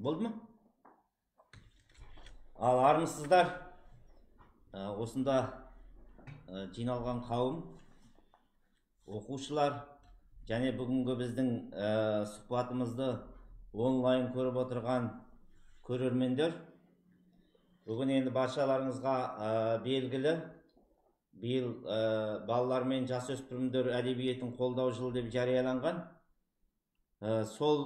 Болды mu? Ал армысыздар, осында жиналған қауым, оқушылар, және бүгінгі біздің сұхбатымызды онлайн көріп отырған көрермендер. Бүгін енді баршаларыңызға белгілі, биыл балалар мен жасөспірімдер әдебиетін қолдау жылы деп жарияланған. Сол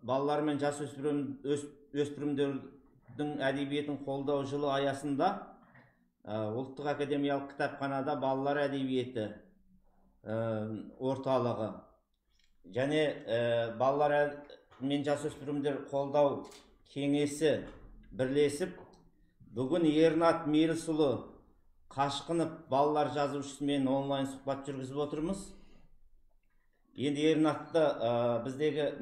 балалар мен жасөспірімдердің әдебиетін қолдау жылы аясында Ұлттық академиялық кітапханада балалар әдебиеті орталығы және балалар мен жасөспірімдер қолдау кеңесі бірлесіп, бүгін Ернат Мелісұлы Қашқынов балалар жазушысымен онлайн сұхбат жүргізіп отырмыз. Енді Ернатты біздегі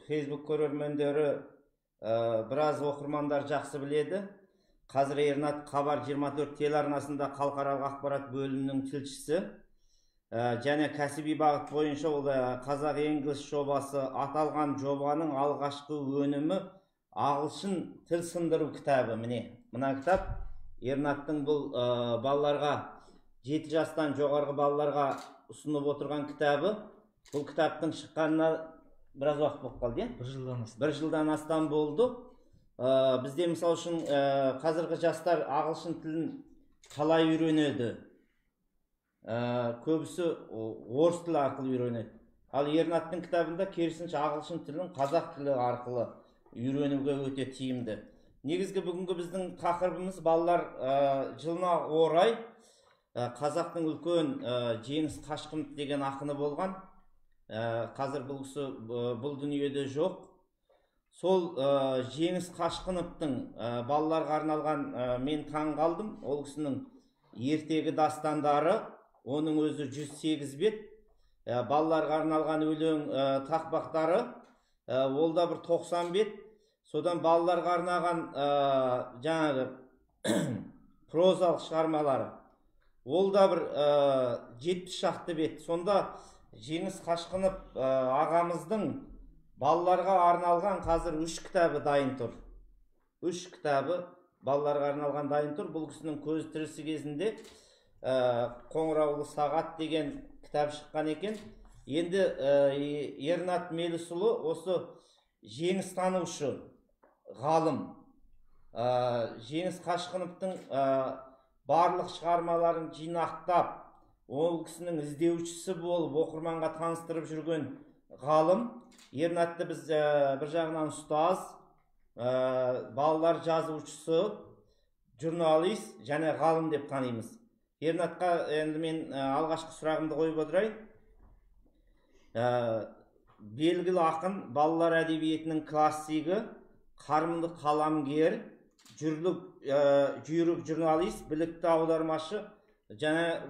Facebook көрермендері біраз оқырмандар жақсы біледі. Қазір Ернат Хабар 24 телеарнасында халықаралық ақпарат бөлімінің тілшісі, және кәсіби бағыт бойынша ол қазақ English жобасы аталған жобаның алғашқы өнімі ағылшын тіл сындыру кітабы. Мына кітап Ернаттың бұл балаларға, 7 жастан жоғарғы балаларға ұсынып отырған кітабы. Бұл кітаптың шыққанына біраз уақыт болып қалды, бір жылдан астам болды. Бізде мысал үшін қазіргі жастар ағылшын тілін қалай үйренеді? Көбісі орыс тілі арқылы үйренеді. Ал Ернаттың кітабында керісінше ағылшын тілін қазақ тілі арқылы үйренуге өте тиімді. Негізгі бүгінгі біздің тақырыбымыз балалар жылына орай қазақтың үлкен Жеңіс Қашқынов деген ақыны болған. Қазір бұл дүниеде жоқ. Сол Жеңіс Қашқыновтың балаларға арналған мен таң қалдым. Ол кісінің ертегі дастандары, оның өзі 108 бет. Балаларға арналған өлең тақпақтары, ол да бір 90 бет. Содан балаларға арналған жаңағы прозалық шығармалары, ол да бір 70 шақты бет. Сонда Жеңіс Қашқынов ағамыздың балаларға арналған қазір 3 кітабы дайын тұр. 3 кітабы балаларға арналған дайын тұр. Бұл кісінің көз тірісі кезінде Қоңыраулы сағат деген кітап шыққан екен. Енді Ернат Мелісұлы осы жеңіс танушы ғалым, Жеңіс Қашқыновтың барлық шығармаларын жинақтап, ол кісінің іздеушісі болып, оқырманға таныстырып жүрген ғалым. Ернатты біз бір жағынан ұстаз, балалар жазушысы, журналист және ғалым деп танимыз. Ернатқа енді мен алғашқы сұрағымды қойып отырайын. Белгілі ақын, балалар әдебиетінің классигі, қарымды қаламгер, жүйрік журналист, білікті аудармашы, және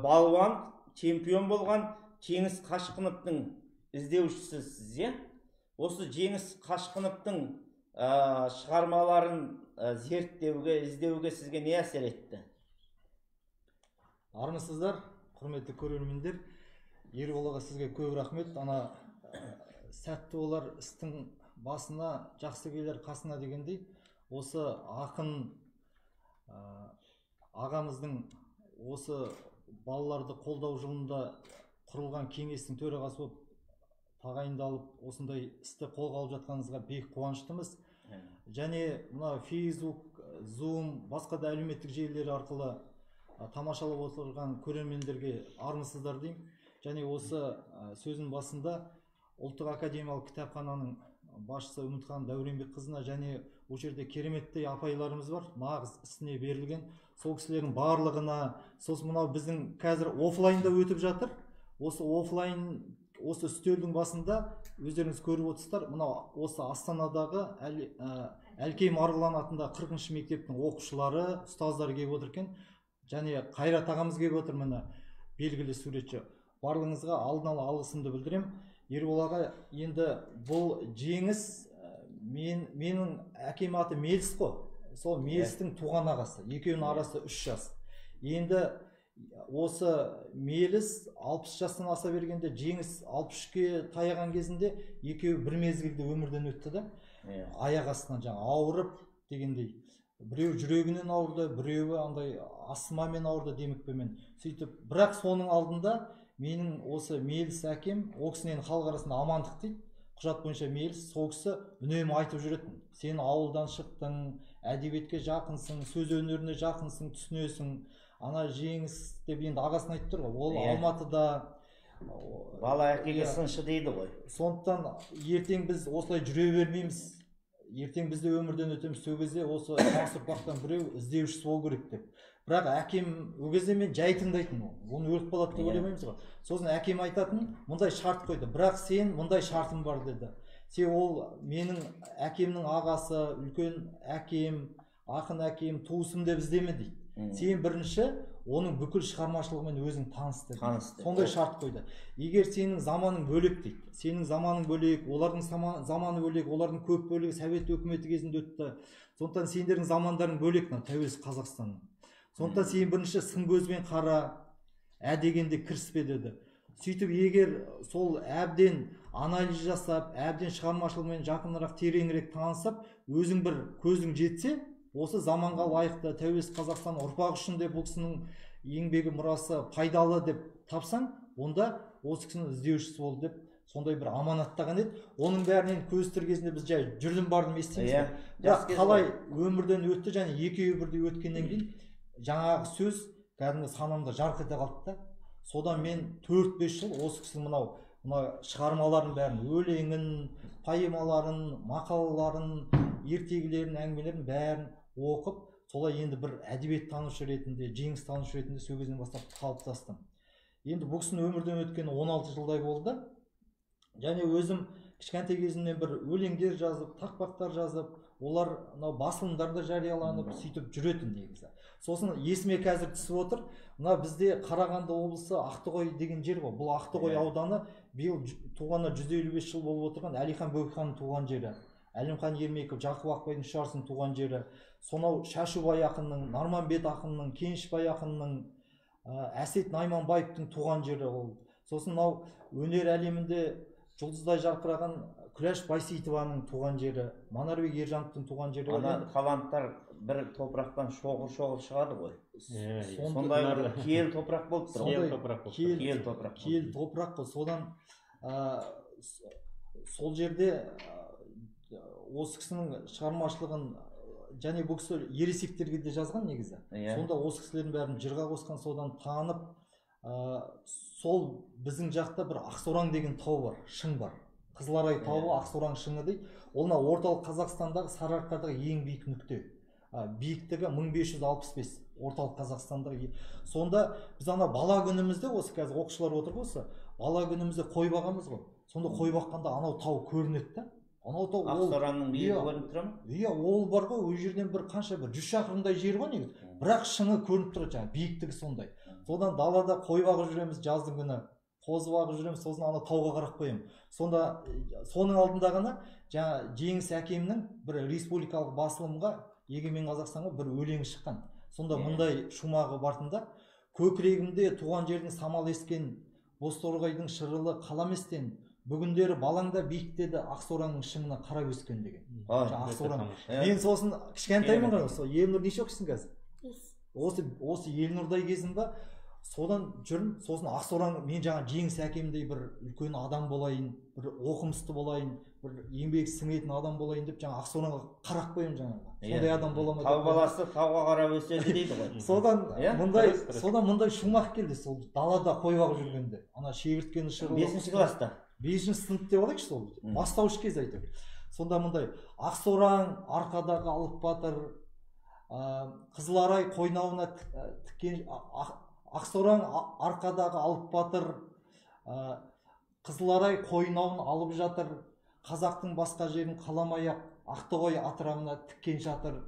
балуан, чемпион болған Жеңіс Қашқыновтың іздеушісіз. Осы Жеңіс Қашқыновтың шығармаларын зерттеуге, іздеуге сізге не әсер етті? Армысыздар, құрметті көрермендер. Ербол аға, сізге көп рахмет. Ана сәтті олар істің басына, жақсы келер қасына дегендей, осы ақын ағамыздың осы балаларды қолдау жылында құрылған кеңестің төрағасы болып тағайындалып, осындай істі қолға алып жатқаныңызға бек қуаныштымыз. Және мына Facebook, Zoom, басқа да әлеуметтік желілер арқылы тамашалап отырған көрермендерге армысыздар деймін. Және осы сөздің басында Ұлттық академиялық кітапхананың басшысы Үмітхан Дәуренбекқызына және ол жерде кереметтей апайларымыз бар, нағыз ісіне берілген. Сол кісілердің барлығына, сосын мынау біздің қазір офлайнда өтіп жатыр. Осы офлайн, осы үстелдің басында өздеріңіз көріп отырсыздар, мынау осы Астанадағы Әлкей Марғұлан атындағы 40-шы мектептің оқушылары, ұстаздары келіп отыр екен. Және Қайрат ағамыз келіп отыр, міне белгілі суретші. Барлығыңызға алдын ала алғысымды білдірем. Ербол аға, енді бұл Жеңіс, менің әкем аты Меліс қой. Сол Мелістің туған ағасы, екеуінің арасы 3 жас. Енді осы Меліс 60 жастан аса бергенде, Жеңіс 63-ке таяған кезінде екеуі бір мезгілде өмірден өтті. аяқ астынан жаңа ауырып дегендей. Біреу жүрегінен ауырды, біреуі андай астмамен ауырды демікпемен. Сөйтіп, бірақ соның алдында менің осы Меліс әкем, ол кісінен халық арасында Амандық дейді, құжат бойынша Меліс, сол кісі үнемі айтып жүретін. Сен ауылдан шықтың, әдебиетке жақынсың, сөз өнеріне жақынсың, түсінесің. Ана Жеңіс деп енді ағасын айтып тұр ғой, ол Алматыда бала әкеге сыншы дейді ғой. Сондықтан ертең біз осылай жүре бермейміз. Ертең бізде өмірден өтеміз, сол кезде осы жас ұрпақтан біреу іздеушісі болу керек деп. Бірақ әкем ол кезде мен жай тыңдайтын, оны өліп қалады деп ойламаймыз ғой. Сосын әкем айтатын, мұндай шарт қойды, бірақ сен мұндай шартым бар деді. Сен ол менің әкемнің ағасы, үлкен әкем, ақын әкем, туысым деп іздеме дейді. Сен бірінші оның бүкіл шығармашылығымен өзің таныс деді. Сондай шарт қойды. Егер сенің заманың бөлек дейді, сенің заманың бөлек, олардың заманы бөлек, олардың көп бөлігі Совет өкіметі кезінде өтті. Сондықтан сендердің замандарың бөлек, Тәуелсіз Қазақстанның. Сондықтан сен бірінші сын көзбен қара, дегенде кіріспе деді. Сөйтіп, егер сол әбден анализ жасап, әбден шығармашылығымен жақынырақ, тереңірек танысып, өзің бір көзің жетсе, осы заманға лайықты Тәуелсіз Қазақстан ұрпақ үшін де бұл кісінің еңбегі мұрасы пайдалы деп тапсаң, онда осы кісінің іздеушісі болды деп сондай бір аманаттаған еді. Оның бәрінен көз тір кезінде біз жай жүрдім бардым естиміз. Бірақ қалай өмірден өтті және екеуі бірдей өткеннен кейін жаңағы сөз кәдімгі санамда жарқ ете қалды да. Содан мен 4-5 жыл осы кісінің мына шығармаларын бәрін, өлеңін, поэмаларын, мақалаларын, ертегілерін, әңгімелерін бәрін оқып, солай енді бір әдебиет танушы ретінде, Жеңіс танушы ретінде сол кезден бастап қалыптастым. Енді бұл кісінің өмірден өткені 16 жылдай болды. Және өзім кішкентай кезімнен бір өлеңдер жазып, тақпақтар жазып, олар басылымдарда жарияланып, сөйтіп жүретін негізі. Сосын есіме қазір түсіп отыр, мына бізде Қарағанды облысы Ақтоғай деген жер ғой. Бұл Ақтоғай ауданы биыл туғанына 155 жыл болып отырған Әлихан Бөкейханның туған жері. Әлімхан Ермеков, Жақып Ақбайдың Шарсының туған жері. Сонау Шашубай ақынның, Нарманбет ақынның, Кенішбай ақынның, Әсет Найманбаевтың туған жері ол. Сосын мынау өнер әлемінде жұлдыздай жарқыраған Күләш Байсейітованың туған жері, Манарбек Ержановтың туған жері. Ана таланттар бір топырақтан шоғыр шығады ғой. Сондай киелі топырақ болып тұр. Киелі топырақ қой. Содан сол жерде осы кісінің шығармашылығын және бұл кісі ересектерге де жазған негізі. Сонда осы кісілердің бәрін жырға қосқан, содан танып, сол біздің жақта бір Ақсораң деген тау бар, шың бар. Қызыларай тауы Ақсораң шыңы дейді. Ол орталық Қазақстандағы Сарыарқадағы ең биік нүкте. Биіктігі 1565 орталық Қазақстандағы. Сонда біз ана бала күнімізде, осы қазір оқушылар отыр болса, бала күнімізде қой бағамыз ғой. Сонда қой баққанда анау тау көрінеді да. Ақсораңның биігі көрініп тұра ма? Иә, ол бар ғой, ол жерден бір қанша бір 100 шақырымдай жер ғой негізі. Бірақ шыңы көрініп тұрады, жаңа биіктігі сондай. Содан далада қой бағып жүреміз жаздың күні, қозы бағып жүреміз, сосын ана тауға қарап қоямын. Сонда соның алдында ғана жаңа Жеңіс әкемнің бір республикалық басылымға, Егемен Қазақстанға бір өлеңі шыққан. Сонда мұндай шумағы бартында, көкірегімде туған жердің самал ескен, Бозторғайдың шырылы қалам естен, бүгіндері балаңда биіктеді Ақсораңның шыңына қарап өскен деген. Ақсораң. Мен сосын кішкентаймын ғой, сол Елнұр неше оқисың қазір? Осы Елнұрдай кезім ба, содан жүрмін, сосын Ақсораң, мен жаңа Жеңіс әкемдей бір үлкен адам болайын, бір оқымысты болайын, бір еңбек сіңетін адам болайын деп жаңа Ақсораңға қарап қоямын жаңағы. Сондай адам бола ма? Тау баласы тауға қарап өседі дейді ғой. Содан мұндай шумақ келді сол далада қой бағып жүргенде. Ана шегірткені шырылы. 5-ші класста. 5-ші сынып деп алайықшы сол. Бастауыш кез айтып. Сонда мұндай Ақсораң арқадағы алып батыр, Қызыларай қойнауына тіккен, Ақсораң арқадағы алып батыр, Қызыларай қойнауын алып жатыр, қазақтың басқа жерін қаламай-ақ Ақтоғай атырабына тіккен жатыр.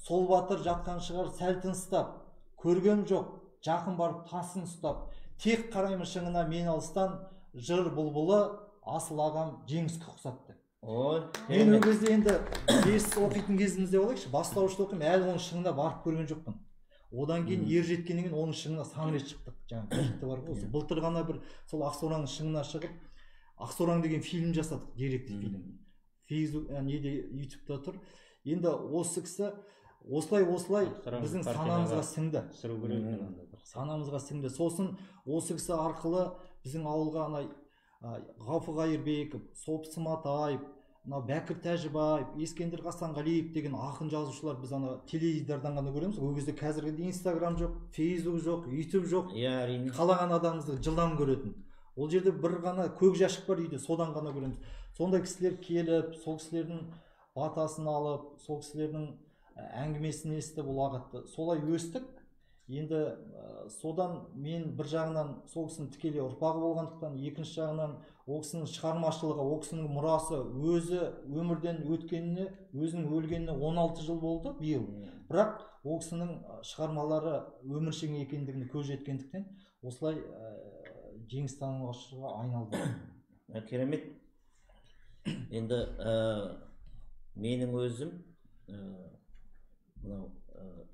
Сол батыр жатқан шығар сәл тыныстап, көргем жоқ, жақын барып тасын ұстап, тек қараймын шыңына мен алыстан, жыр бұлбұлы асыл ағам Жеңіске ұқсатты. Мен ол кезде енді 5 оқитын кезімізде болайықшы, бастауышты оқимын, әлі оның шыңына барып көрген жоқпын. Одан кейін ер жеткеннен кейін оның шыңына сан рет шықтық. Жаңағы биікте бар ғой. Былтыр ғана бір сол Ақсораңның шыңына шығып, Ақсораң деген фильм жасадық, деректі фильм. Facebook неде ютубта тұр. Енді осы кісі осылай біздің санамызға сіңді. Санамызға сіңді. Сосын осы кісі арқылы біздің ауылға Ғафу Қайырбеков, Сопсы Матаев, Бәкір Тәжібаев, Ескендір Қасанғалиев деген ақын жазушылар біз теледидардан ғана көреміз. Ол кезде қазіргідей Инстаграм жоқ, Фейсбук жоқ, Ютуб жоқ. Қалаған адамымызды жылдам көретін. Ол жерде бір ғана көк жәшік бар үйде, содан ғана көреміз. Сондай кісілер келіп, сол кісілердің батасын алып, сол кісілердің әңгімесін естіп ұлағатты. Солай өстік. Енді содан мен бір жағынан сол кісінің тікелей ұрпағы болғандықтан, екінші жағынан ол кісінің шығармашылығы, ол кісінің мұрасы өзі өмірден өткеніне, өзінің өлгеніне 16 жыл болды биыл. Бірақ ол кісінің шығармалары өміршең екендігіне көз жеткендіктен осылай жеңіс танымашыға айналды. Керемет. Енді менің өзім мынау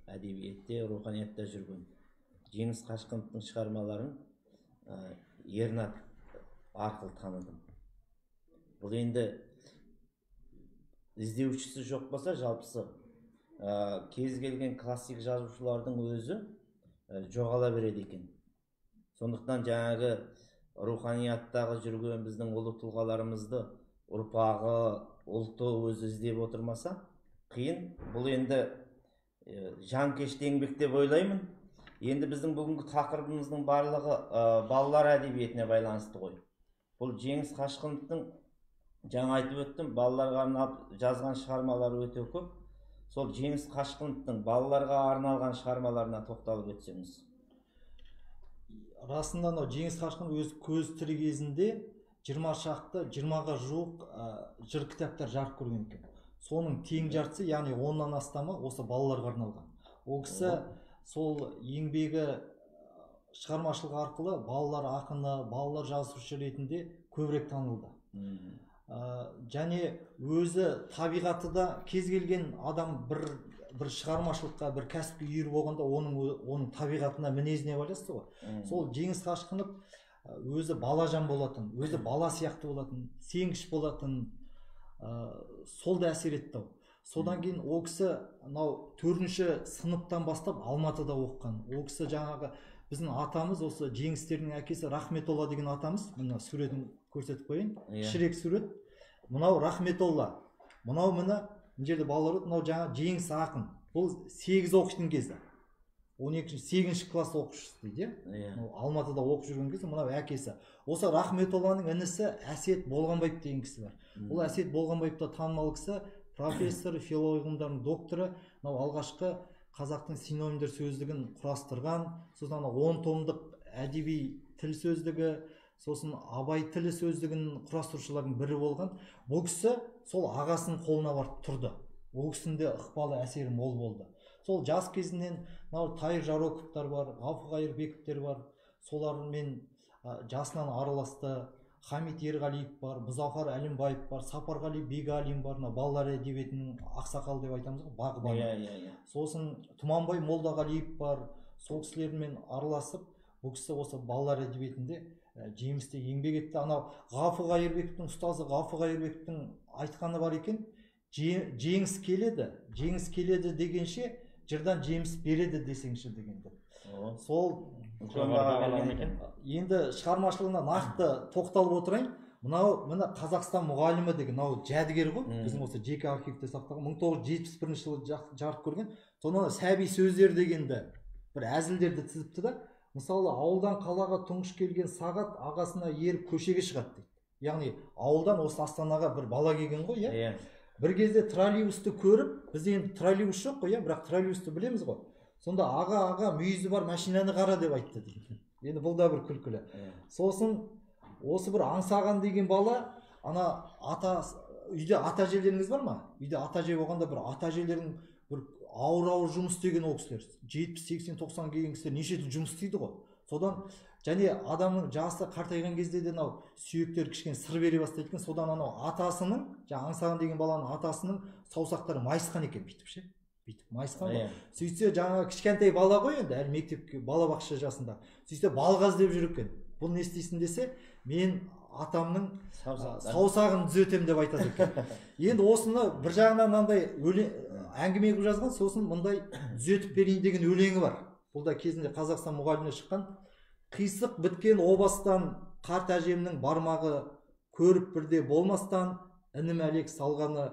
әдебиетте, руханиятта жүрген Жеңіс Қашқыновтың шығармаларын Ернат арқылы таныдым. Бұл енді іздеушісі жоқ болса, жалпысы кез келген классик жазушылардың өзі жоғала береді екен. Сондықтан жаңағы руханияттағы жүрген біздің ұлы тұлғаларымызды ұрпағы, ұлты өзі іздеп отырмаса қиын. Бұл енді жанкешті еңбек деп ойлаймын. Енді біздің бүгінгі тақырыбымыздың барлығы балалар әдебиетіне байланысты ғой. Бұл Жеңіс Қашқыновтың жаңа айтып өттім, балаларға арнап жазған шығармалары өте көп. Сол Жеңіс Қашқыновтың балаларға арналған шығармаларына тоқталып өтсеңіз. Расында Жеңіс Қашқынов өз көз тірі кезінде 20-ға жуық жыр кітаптар жарық көрген екен. Соның тең жартысы, яғни 10-нан астамы осы балаларға арналған. Ол кісі сол еңбегі шығармашылығы арқылы балалар ақыны, балалар жазушы ретінде көбірек танылды. Және өзі табиғаты да кез келген адам бір шығармашылыққа, бір кәсіпке үйір болғанда оның табиғатына, мінезіне байланысты ғой. Сол Жеңіс Қашқынов өзі балажан болатын, өзі бала сияқты болатын, сенгіш болатын, сол да әсер етті. Содан кейін ол кісі 4-ші сыныптан бастап Алматыда оқыған. Ол кісі жаңағы біздің атамыз, осы Жеңістердің әкесі Рахметолла деген атамыз, мына суретін көрсетіп қойын, кішірек сурет. Мынау Рахметолла, мынау мына жерде балалар, мынау жаңа Жеңіс ақын. Бұл 8 оқитын кезі, 8-ші класс оқушысы дейді. Алматыда оқып жүрген кезде мынау әкесі. Осы Рахметолланың інісі Әсет Болғанбаев деген кісі бар. Бұл Әсет Болғанбаевта танымал кісі, профессор, филология ғылымдарының докторы, алғашқы қазақтың синонимдер сөздігін құрастырған, сосын 10 томдық әдеби тіл сөздігі, сосын абай тілі сөздігін құрастырушылардың бірі болған. Бұл кісі сол ағасының қолына барып тұрды. Ол кісінде ықпалы әсері мол болды. Сол жас кезінен Тайыр Жароковтар бар, Ғафу Қайырбековтер бар, солармен жасынан араласты. Хамит Ерғалиев бар, Мұзафар Әлімбаев бар, Сапарғали Бегалин бар, балалар әдебиетінің ақсақалы деп айтамыз ғой, бағбаны. Сосын Тұманбай Молдағалиев бар, сол кісілермен араласып, бұл кісі осы балалар әдебиетінде жемісті еңбек етті. Ғафу Қайырбековтің ұстазы Ғафу Қайырбековтің айтқаны бар екен, жеңіс келеді дегенше, жырдан жеміс береді десеңші дегенді. Сол енді шығармашылығына нақты тоқталып отырайын. Мына Қазақстан мұғалімі деген жәдігер ғой, біздің осы жеке архивте сақталған, 1971 жылы жарық көрген. Сонда сәби сөздер дегенді бір әзілдерді тізіпті да, мысалы ауылдан қалаға тұңғыш келген сағат ағасына еріп көшеге шығады дейді. Яғни ауылдан осы Астанаға бір бала келген ғой, иә. Бір кезде троллейбусты көріп, бізде енді троллейбус жоқ қой, бірақ троллейбусты білеміз ғой. Сонда аға мүйізі бар машинаны қара деп айтты дейді. Енді бұл да бір күлкілі. Сосын осы бір аңсаған деген бала, үйде ата әжелеріңіз бар ма? Үйде ата әже болғанда бір ата әжелердің бір ауыр жұмыс істеген ол кісілер. 70, 80, 90 келген кісілер неше жұмыс істейді ғой. Содан және адамның жасы қартайған кезде де сүйектері кішкене сыр бере бастайды екен. Содан атасының, аңсаған деген баланың атасының саусақтары майысқан екен бүйтіп ше. Майысқан ғой. Сөйтсе жаңа кішкентай бала ғой енді, әлі мектепке балабақша жасында. Сөйтсе балға іздеп жүр екен. Бұл не істейсің десе, мен атамның Саусақтан. саусағын түзетемін деп айтады екен. Енді осыны бір жағынан мынандай әңгіме қылып жазған, сосын мындай түзетіп берейін деген өлеңі бар. Бұл да кезінде Қазақстан мұғаліміне шыққан. Қисық біткен обастан қарт әжемнің бармағы, көріп бірде болмастан інім әлек салғаны,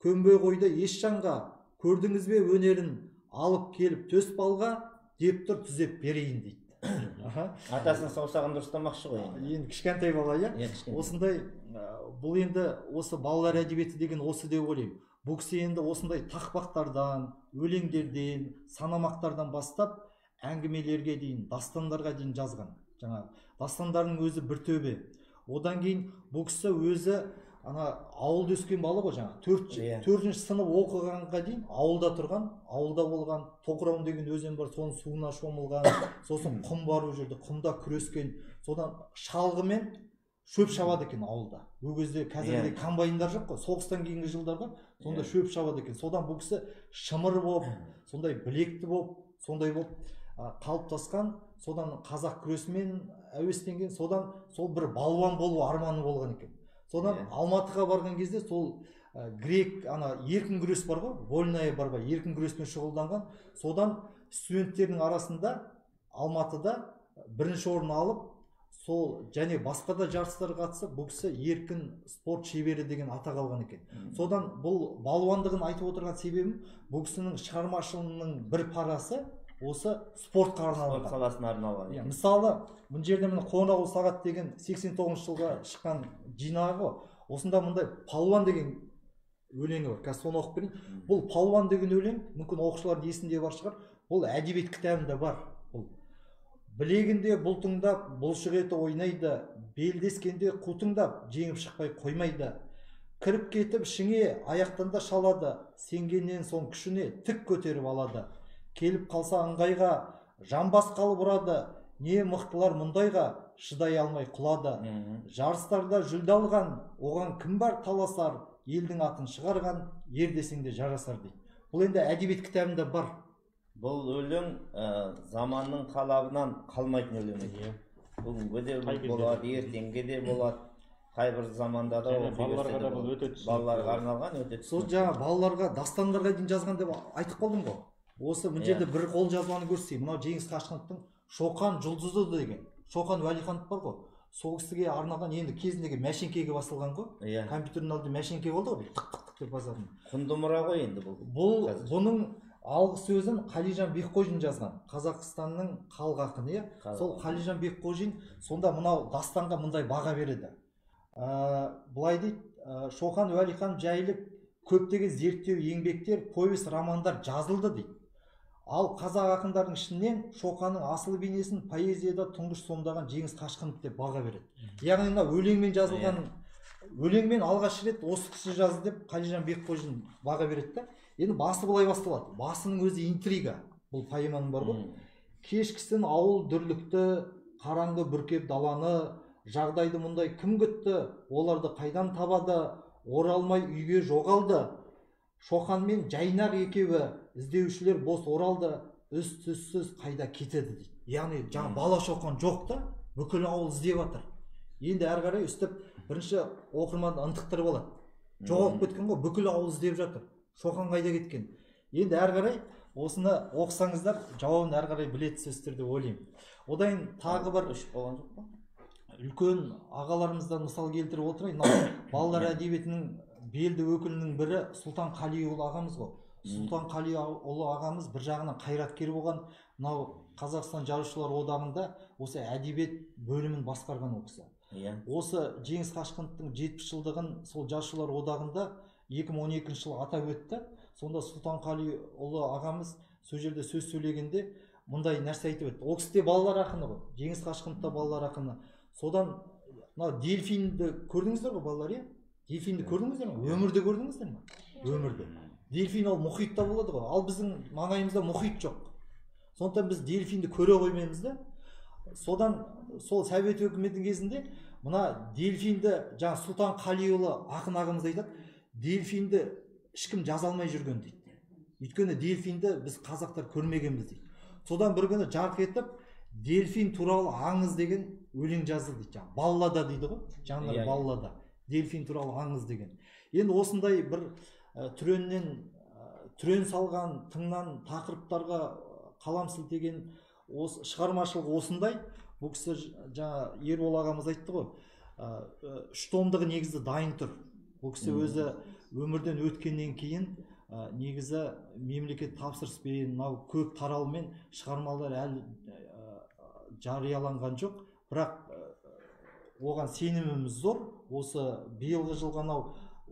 көнбей қойды еш жанға, көрдіңіз бе өнерін, алып келіп төс балға, деп тұр түзеп берейін дейді. Атасының саусағын дұрыстамақшы ғой енді. Енді кішкентай бала, иә? Осындай, бұл енді осы балалар әдебиеті деген осы деп ойлаймын. Бұл кісі енді осындай тақпақтардан, өлеңдерден, санамақтардан бастап әңгімелерге дейін, дастандарға дейін жазған. Жаңа дастандардың өзі бір төбе. Одан кейін бұл кісі өзі ауылда өскен бала ғой, жаңа 4-ші сынып оқығанға дейін ауылда тұрған, ауылда болған, Тоқырауын деген өзен бар, соның суына шомылған, сосын құм бар ол жерде, құмда күрескен, содан шалғымен шөп шабады екен ауылда. Ол кезде қазіргідей комбайндар жоқ қой, соғыстан кейінгі жылдарда сонда шөп шабады екен. Содан бұл кісі шымыр болып, сондай білекті болып, сондай болып қалыптасқан, содан қазақ күресімен әуестенген, содан сол бір балуан болу арманы болған екен. Содан Алматыға барған кезде сол грек еркін күрес бар ғой, вольная бар ғой, еркін күреспен шұғылданған. Содан студенттердің арасында Алматыда бірінші орын алып, сол және басқа да жарыстарға қатысып, бұл кісі еркін спорт шебері деген атақ алған екен. Содан бұл балуандығын айтып отырған себебім, бұл кісінің шығармашылығының бір парасы осы спортқа арналған. Спорт саласына арналған. Мысалы, бұл жерде міне Қоңырауыл сағат деген 89 жылға шыққан жинағы, осында мындай палуан деген өлеңі бар. Қазір соны оқып берейін. Бұл палуан деген өлең, мүмкін оқушылардың есінде бар шығар, бұл әдебиет кітабында бар. Білегінде бұлтыңдап, бұлшық еті ойнайды, белдескенде қутыңдап, жеңіп шықпай қоймайды. Кіріп кетіп ішіңе аяқтанда шалады, сенгеннен соң күшіне тік көтеріп алады. Келіп қалса ыңғайға, жамбас қалып ұрады, не мықтылар мұндайға, шыдай алмай құлады. Жарыстарда жүлде алған, оған кім бар таласар, елдің атын шығарған, ер десеңде жарасар дейді. Бұл енді әдебиет кітабында бар. Бұл өлең заманның талабынан қалмайтын өлең еді. Бүгінгі де болады, ертеңге де болады. Қайбір заманда да балаларға арналған өте. Сол жаңа балаларға, дастандарға дейін жазған деп айтып қалдым ғой. Осы мына жерде бір қол жазбаны көрсетейін. Мынау Жеңіс Қашқыновтың Шоқан жұлдызы деген. Шоқан Уәлиханов бар ғой. Сол кісіге арналған, енді кезіндегі мәшеңкеге басылған ғой. Компьютердің алдында мәшеңке болды ғой, тық-тық деп басатын. Құнды мұра ғой енді бұл. Бұның алғы сөзін Қалижан Бекқожин жазған. Қазақстанның халық ақыны. Сол Қалижан Бекқожин сонда мынау дастанға мындай баға береді. Былай дейді, Шоқан Уәлиханов жайлы көптеген зерттеу еңбектер, повесть, романдар жазылды дейді. Ал қазақ ақындарының ішінен Шоқанның асыл бейнесін поэзияда тұңғыш сомдаған Жеңіс Қашқынов деп баға береді. Яғни мына өлеңмен жазылған, өлеңмен алғаш рет осы кісі жазды деп Қалижан Бекқожин баға береді. Енді басы былай басталады. Басының өзі интрига. Бұл поэманың бар ғой. Кешкісін ауыл дүрлікті, қараңғы бүркеп даланы, жағдайды мұндай кім күтті, оларды қайдан табады, оралмай үйге жоғалды. Шоқанмен жайнақ екеуі, іздеушілер бос оралды, үз-түзсіз қайда кетеді дейді. Яғни жаңа бала Шоқан жоқ та, бүкіл ауыл іздеп жатыр. Енді әрі қарай үстіп бірінші оқырманды ынтықтырып алады. Жоғалып кеткен ғой, бүкіл ауыл іздеп жатыр. Шоқан қайда кеткен? Енді әрі қарай осыны оқысаңыздар, жауабын әрі қарай білетсіздер деп ойлаймын. Одан тағы бір үлкен ағаларымыздан мысал келтіріп отырайын. Балалар әдебиетінің белді өкілінің бірі Сұлтан Қалиұлы ағамыз ғой. Сұлтан Қалиұлы ағамыз бір жағынан қайраткер болған, мынау Қазақстан Жазушылар одағында осы әдебиет бөлімін басқарған ол кісі. Осы Жеңіс Қашқыновтың 70 жылдығын сол Жазушылар одағында 2012 жылы атап өтті. Сонда Сұлтан Қалиұлы ағамыз сол жерде сөз сөйлегенде мындай нәрсе айтып өтті. Ол кісі де балалар ақыны ғой. Жеңіс Қашқынов та балалар ақыны. Содан мынау дельфинді көрдіңіздер ғой балалар, иә? Дельфинді көрдіңіздер ме? Өмірде көрдіңіздер ме? Өмірде. Дельфин ол мұхитта болады ғой. Ал біздің маңайымызда мұхит жоқ. Сондықтан біз дельфинді көре қоймаймыз да. Содан сол Совет өкіметінің кезінде мына дельфинді жаңа Сұлтан Қалиұлы ақын ағамыз айтады, дельфинді ешкім жаза алмай жүрген дейді. Өйткені дельфинді біз қазақтар көрмегенбіз дейді. Содан бір күні жарқ етіп, дельфин туралы аңыз деген өлең жазды дейді, жаңағы баллада дейді ғой, жанр баллада, дельфин туралы аңыз деген. Енді осындай бір түрен салған тыңнан тақырыптарға қалам сілтеген осы шығармашылық осындай. Бұл кісі жаңа Ербол ағамыз айтты ғой, 3 томдығы негізі дайын тұр. Бұл кісі өзі өмірден өткеннен кейін негізі мемлекет тапсырыспен, мынау көп таралмен шығармалар әлі жарияланған жоқ. Бірақ оған сеніміміз зор. Осы биылғы жылғы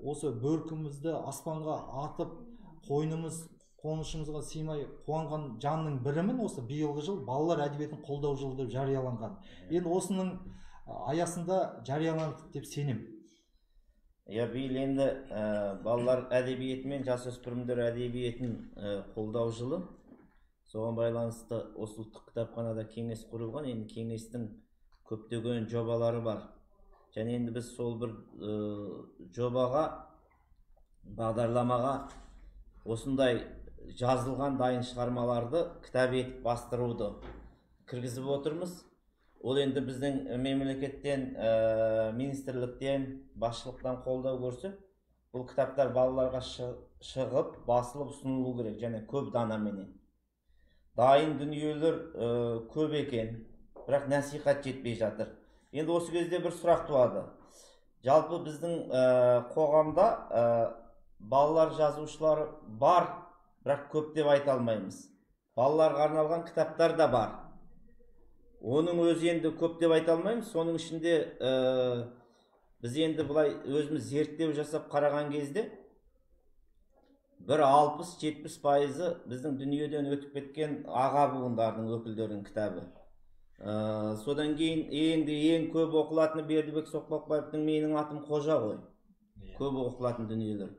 осы бөркімізді аспанға атып, қойнымыз қонышымызға сыймай қуанған жанның бірімін осы биылғы жыл балалар әдебиетін қолдау жылы деп жарияланған. Енді осының аясында жарияланды деп сенем. Биыл енді балалар әдебиеті мен жасөспірімдер әдебиетін қолдау жылы. Соған байланысты осы ұлттық кітапханада кеңес құрылған. Енді кеңестің көптеген жобалары бар. Және енді біз сол бір жобаға, бағдарламаға осындай жазылған дайын шығармаларды кітап етіп бастыруды кіргізіп отырмыз. Ол енді біздің мемлекеттен, министрліктен, басшылықтан қолдау көрсе, бұл кітаптар балаларға шығып, басылып ұсынылу керек, және көп данаменен. Дайын дүниелер көп екен, бірақ насихат жетпей жатыр. Енді осы кезде бір сұрақ туады. Жалпы біздің қоғамда балалар жазушылары бар, бірақ көп деп айта алмаймыз. Балаларға арналған кітаптар да бар. Оның өзі енді көп деп айта алмаймыз. Соның ішінде біз енді бұлай өзіміз зерттеу жасап қараған кезде бір 60-70% біздің дүниеден өтіп кеткен аға буындардың өкілдерінің кітабы. Содан кейін енді ең көп оқылатыны Бердібек Соқпақбаевтың «Менің атым Қожа» ғой. Көп оқылатын дүниелер.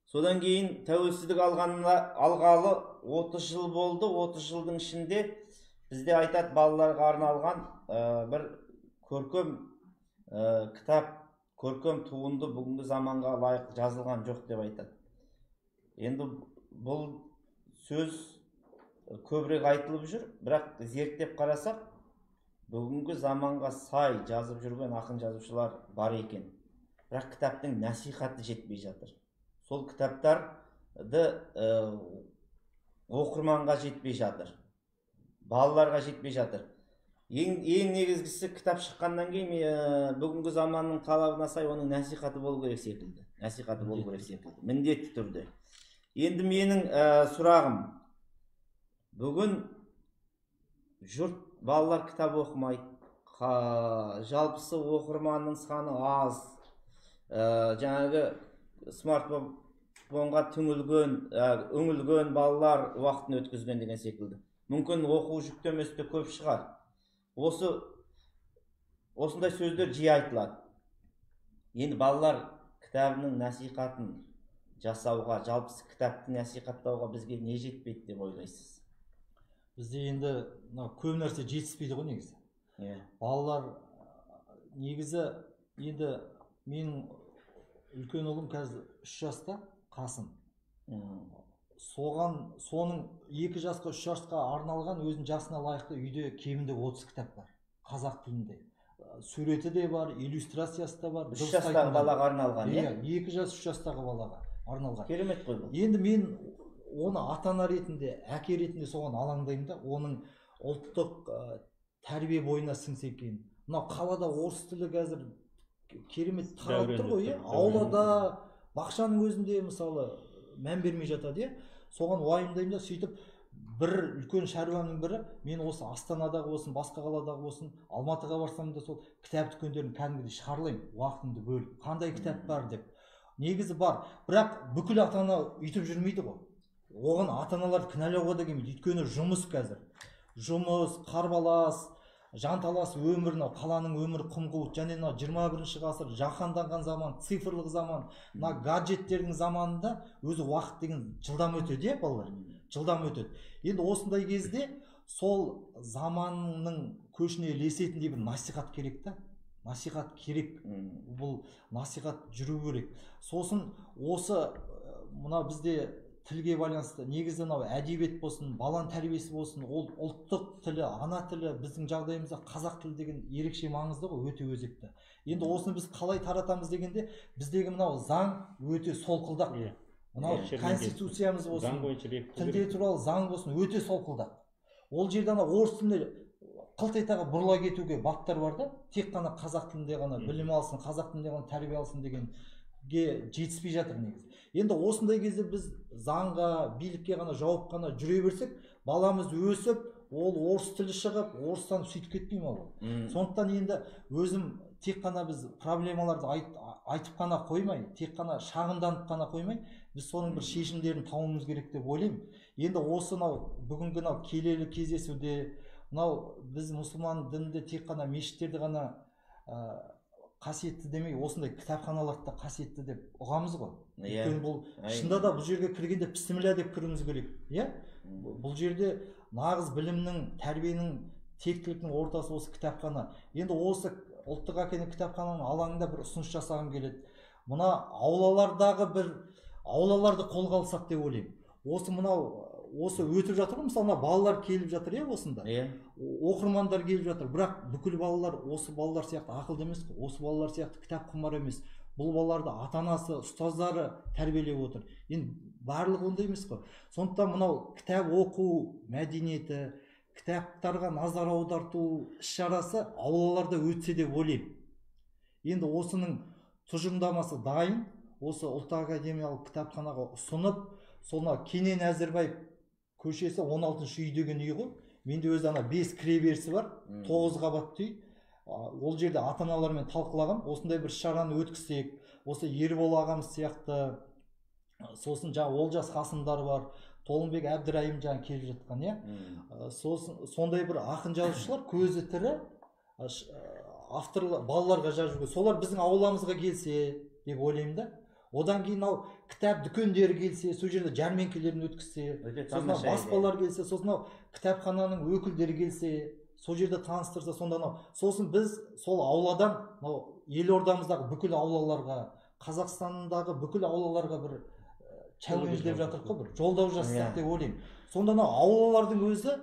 Содан кейін тәуелсіздік алғалы 30 жыл болды. 30 жылдың ішінде бізде айтады, балаларға арналған бір көркем кітап, көркем туынды бүгінгі заманға лайық жазылған жоқ деп айтады. Енді бұл сөз көбірек айтылып жүр, бірақ зерттеп қарасақ, бүгінгі заманға сай жазып жүрген ақын жазушылар бар екен. Бірақ кітаптың насихаты жетпей жатыр. Сол кітаптарды оқырманға жетпей жатыр. Балаларға жетпей жатыр. Ең негізгісі, кітап шыққаннан кейін бүгінгі заманның талабына сай оның насихаты болу керек секілді. Насихаты болу керек секілді. Міндетті түрде. Енді менің сұрағым, бүгін жұрт, балалар кітап оқымайды. Жалпысы оқырманның саны аз. Жаңағы смартфонға үңілген балалар уақытын өткізген деген секілді. Мүмкін оқу жүктемесі де көп шығар. Осындай сөздер жиі айтылады. Енді балалар кітабының насихатын жасауға, жалпысы кітапты насихаттауға бізге не жетпейді деп ойлайсыз? Бізде енді көп нәрсе жетіспейді ғой негізі. Балалар негізі, енді менің үлкен ұлым қазір 3 жаста, Қасым. Соның 2 жасқа 3 жасқа арналған өзінің жасына лайықты үйде кемінде 30 кітап бар. Қазақ тілінде. Суреті де бар, иллюстрациясы да бар. 3 жастағы балаға арналған, 2 жас 3 жастағы балаға арналған. Керемет қой бұл. Енді мен оны ата-ана ретінде, әке ретінде соған алаңдаймын да, оның ұлттық тәрбие бойына сіңсе екен. Мынау қалада орыс тілі қазір керемет таралып тұр ғой, аулада, бақшаның өзінде мысалы мән бермей жатады, соған уайымдаймын да, сөйтіп бір үлкен шаруамның бірі, мен осы Астанадағы болсын, басқа қаладағы болсын, Алматыға барсам да сол кітап дүкендерін кәдімгідей шығарылайын, уақытымды бөліп, қандай кітап бар деп. Негізі бар, бірақ бүкіл ата-ана үйтіп жүрмейді ғой. Оған ата-аналарды кінәлауға да келмейді, өйткені жұмыс қазір. Жұмыс, қарбалас, жанталас өмір, қаланың өмірі құм-қуыт, және 21 ғасыр жаһанданған заман, цифрлық заман, гаджеттердің заманында өзі уақыт деген жылдам өтеді, балалар, жылдам өтеді. Енді осындай кезде сол заманның көшіне ілесетіндей бір насихат керек та, насихат керек, бұл насихат жүру керек. Сосын осы мына бізде тілге байланысты негізі мынау әдебиет болсын, баланың тәрбиесі болсын, ол ұлттық тілі, ана тілі біздің жағдайымызда қазақ тілі деген ерекше маңызды ғой, өте өзекті. Енді осыны біз қалай таратамыз дегенде, біздегі мынау заң өте солқылдақ. Мынау конституциямыз болсын, тілде туралы заң болсын, өте солқылдақ. Ол жерде ана орыс тілінде қылтайтаға бұрыла кетуге баптар бар да, тек қана қазақ тілінде ғана білім алсын, қазақ тілінде ғана тәрбие алсын дегенге жетіспей жатыр негізі. Енді осындай кезде біз заңға, билікке ғана жауап қана жүре берсек, баламыз өсіп, ол орыс тілі шығып, орыстан сөйтіп кетпей ме ол? Сондықтан енді өзім тек қана біз проблемаларды айтып қана қоймай, тек қана шағымданып қана қоймай, біз соның бір шешімдерін табуымыз керек деп ойлаймын. Енді осы бүгінгі келелі кездесуде, біз мұсылман дінінде тек қана мешіттерді ғана қасиетті демей, осындай кітапханаларды да қасиетті деп ұғамыз ғой. Өйткені бұл шынында да бұл жерге кіргенде бісміллә деп кіруіміз керек. Бұл жерде нағыз білімнің, тәрбиенің, тектіліктің ортасы осы кітапхана. Енді осы ұлттық академия кітапхананың алаңында бір ұсыныс жасағым келеді. Мына аулаларды қолға алсақ деп ойлаймын. Осы өтіп жатыр ғой, мысалы балалар келіп жатыр, осында оқырмандар келіп жатыр, бірақ бүкіл балалар осы балалар сияқты ақылды емес қой, осы балалар сияқты кітап құмар емес. Бұл балаларды ата-анасы, ұстаздары тәрбиелеп отыр. Енді барлығы ондай емес қой. Сондықтан мынау кітап оқу мәдениеті, кітаптарға назар аударту іс-шарасы аулаларда өтсе деп ойлаймын. Енді осының тұжырымдамасы дайын, осы ұлттық академиялық кітапханаға ұсынып, соны Кенен Әзірбаев көшесі 16 үй деген үй ғой. Менде өзі 5 кіреберісі бар, 9 қабатты үй. Ол жерде ата-аналармен талқылаған, осындай бір шараны өткізсек, осы Ербол ағамыз сияқты, сосын Олжас Қасымдар бар, Толымбек Әбдірайым келіп жатқан, сондай бір ақын жазушылар көзі тірі авторлар балаларға жазуға, солар біздің ауламызға келсе деп ойлаймын да. Одан кейін кітап дүкендері келсе, сол жерде жәрмеңкелерін өткізсе, сосын баспалар келсе, сосын кітапхананың өкілдері келсе, сол жерде таныстырса, сосын біз сол ауладан елордамыздағы бүкіл аулаларға, Қазақстандағы бүкіл аулаларға бір челлендж деп жатыр қой, бір жолдау жасасақ деп ойлаймын. Сонда аулалардың өзі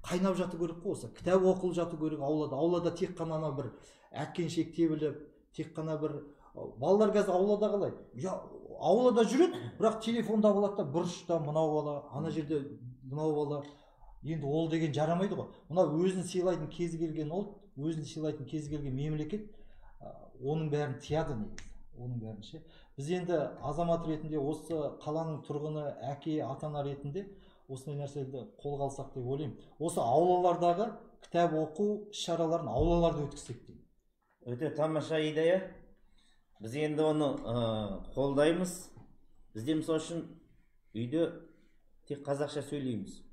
қайнап жату керек қой, осы кітап оқылып жату керек аулада. Аулада тек қана бір әткеншек тебіліп, тек қана бір балалар қазір аулада қалай? Аулада жүреді, бірақ телефонда болады да, бұрышта мынау бала, ана жерде мынау бала. Енді ол деген жарамайды ғой. Мына өзін сыйлайтын кез келген ұлт, өзін сыйлайтын кез келген мемлекет оның бәрін тияды негізі. Оның бәрін ше. Біз енді азамат ретінде, осы қаланың тұрғыны, әке, ата-ана ретінде осындай нәрселерді қолға алсақ деп ойлаймын. Осы аулалардағы кітап оқу іс-шараларын аулаларда өткізсек деймін. Өте тамаша идея. Біз енді оны қолдаймыз. Бізде мысалы үшін үйде тек қазақша сөйлейміз.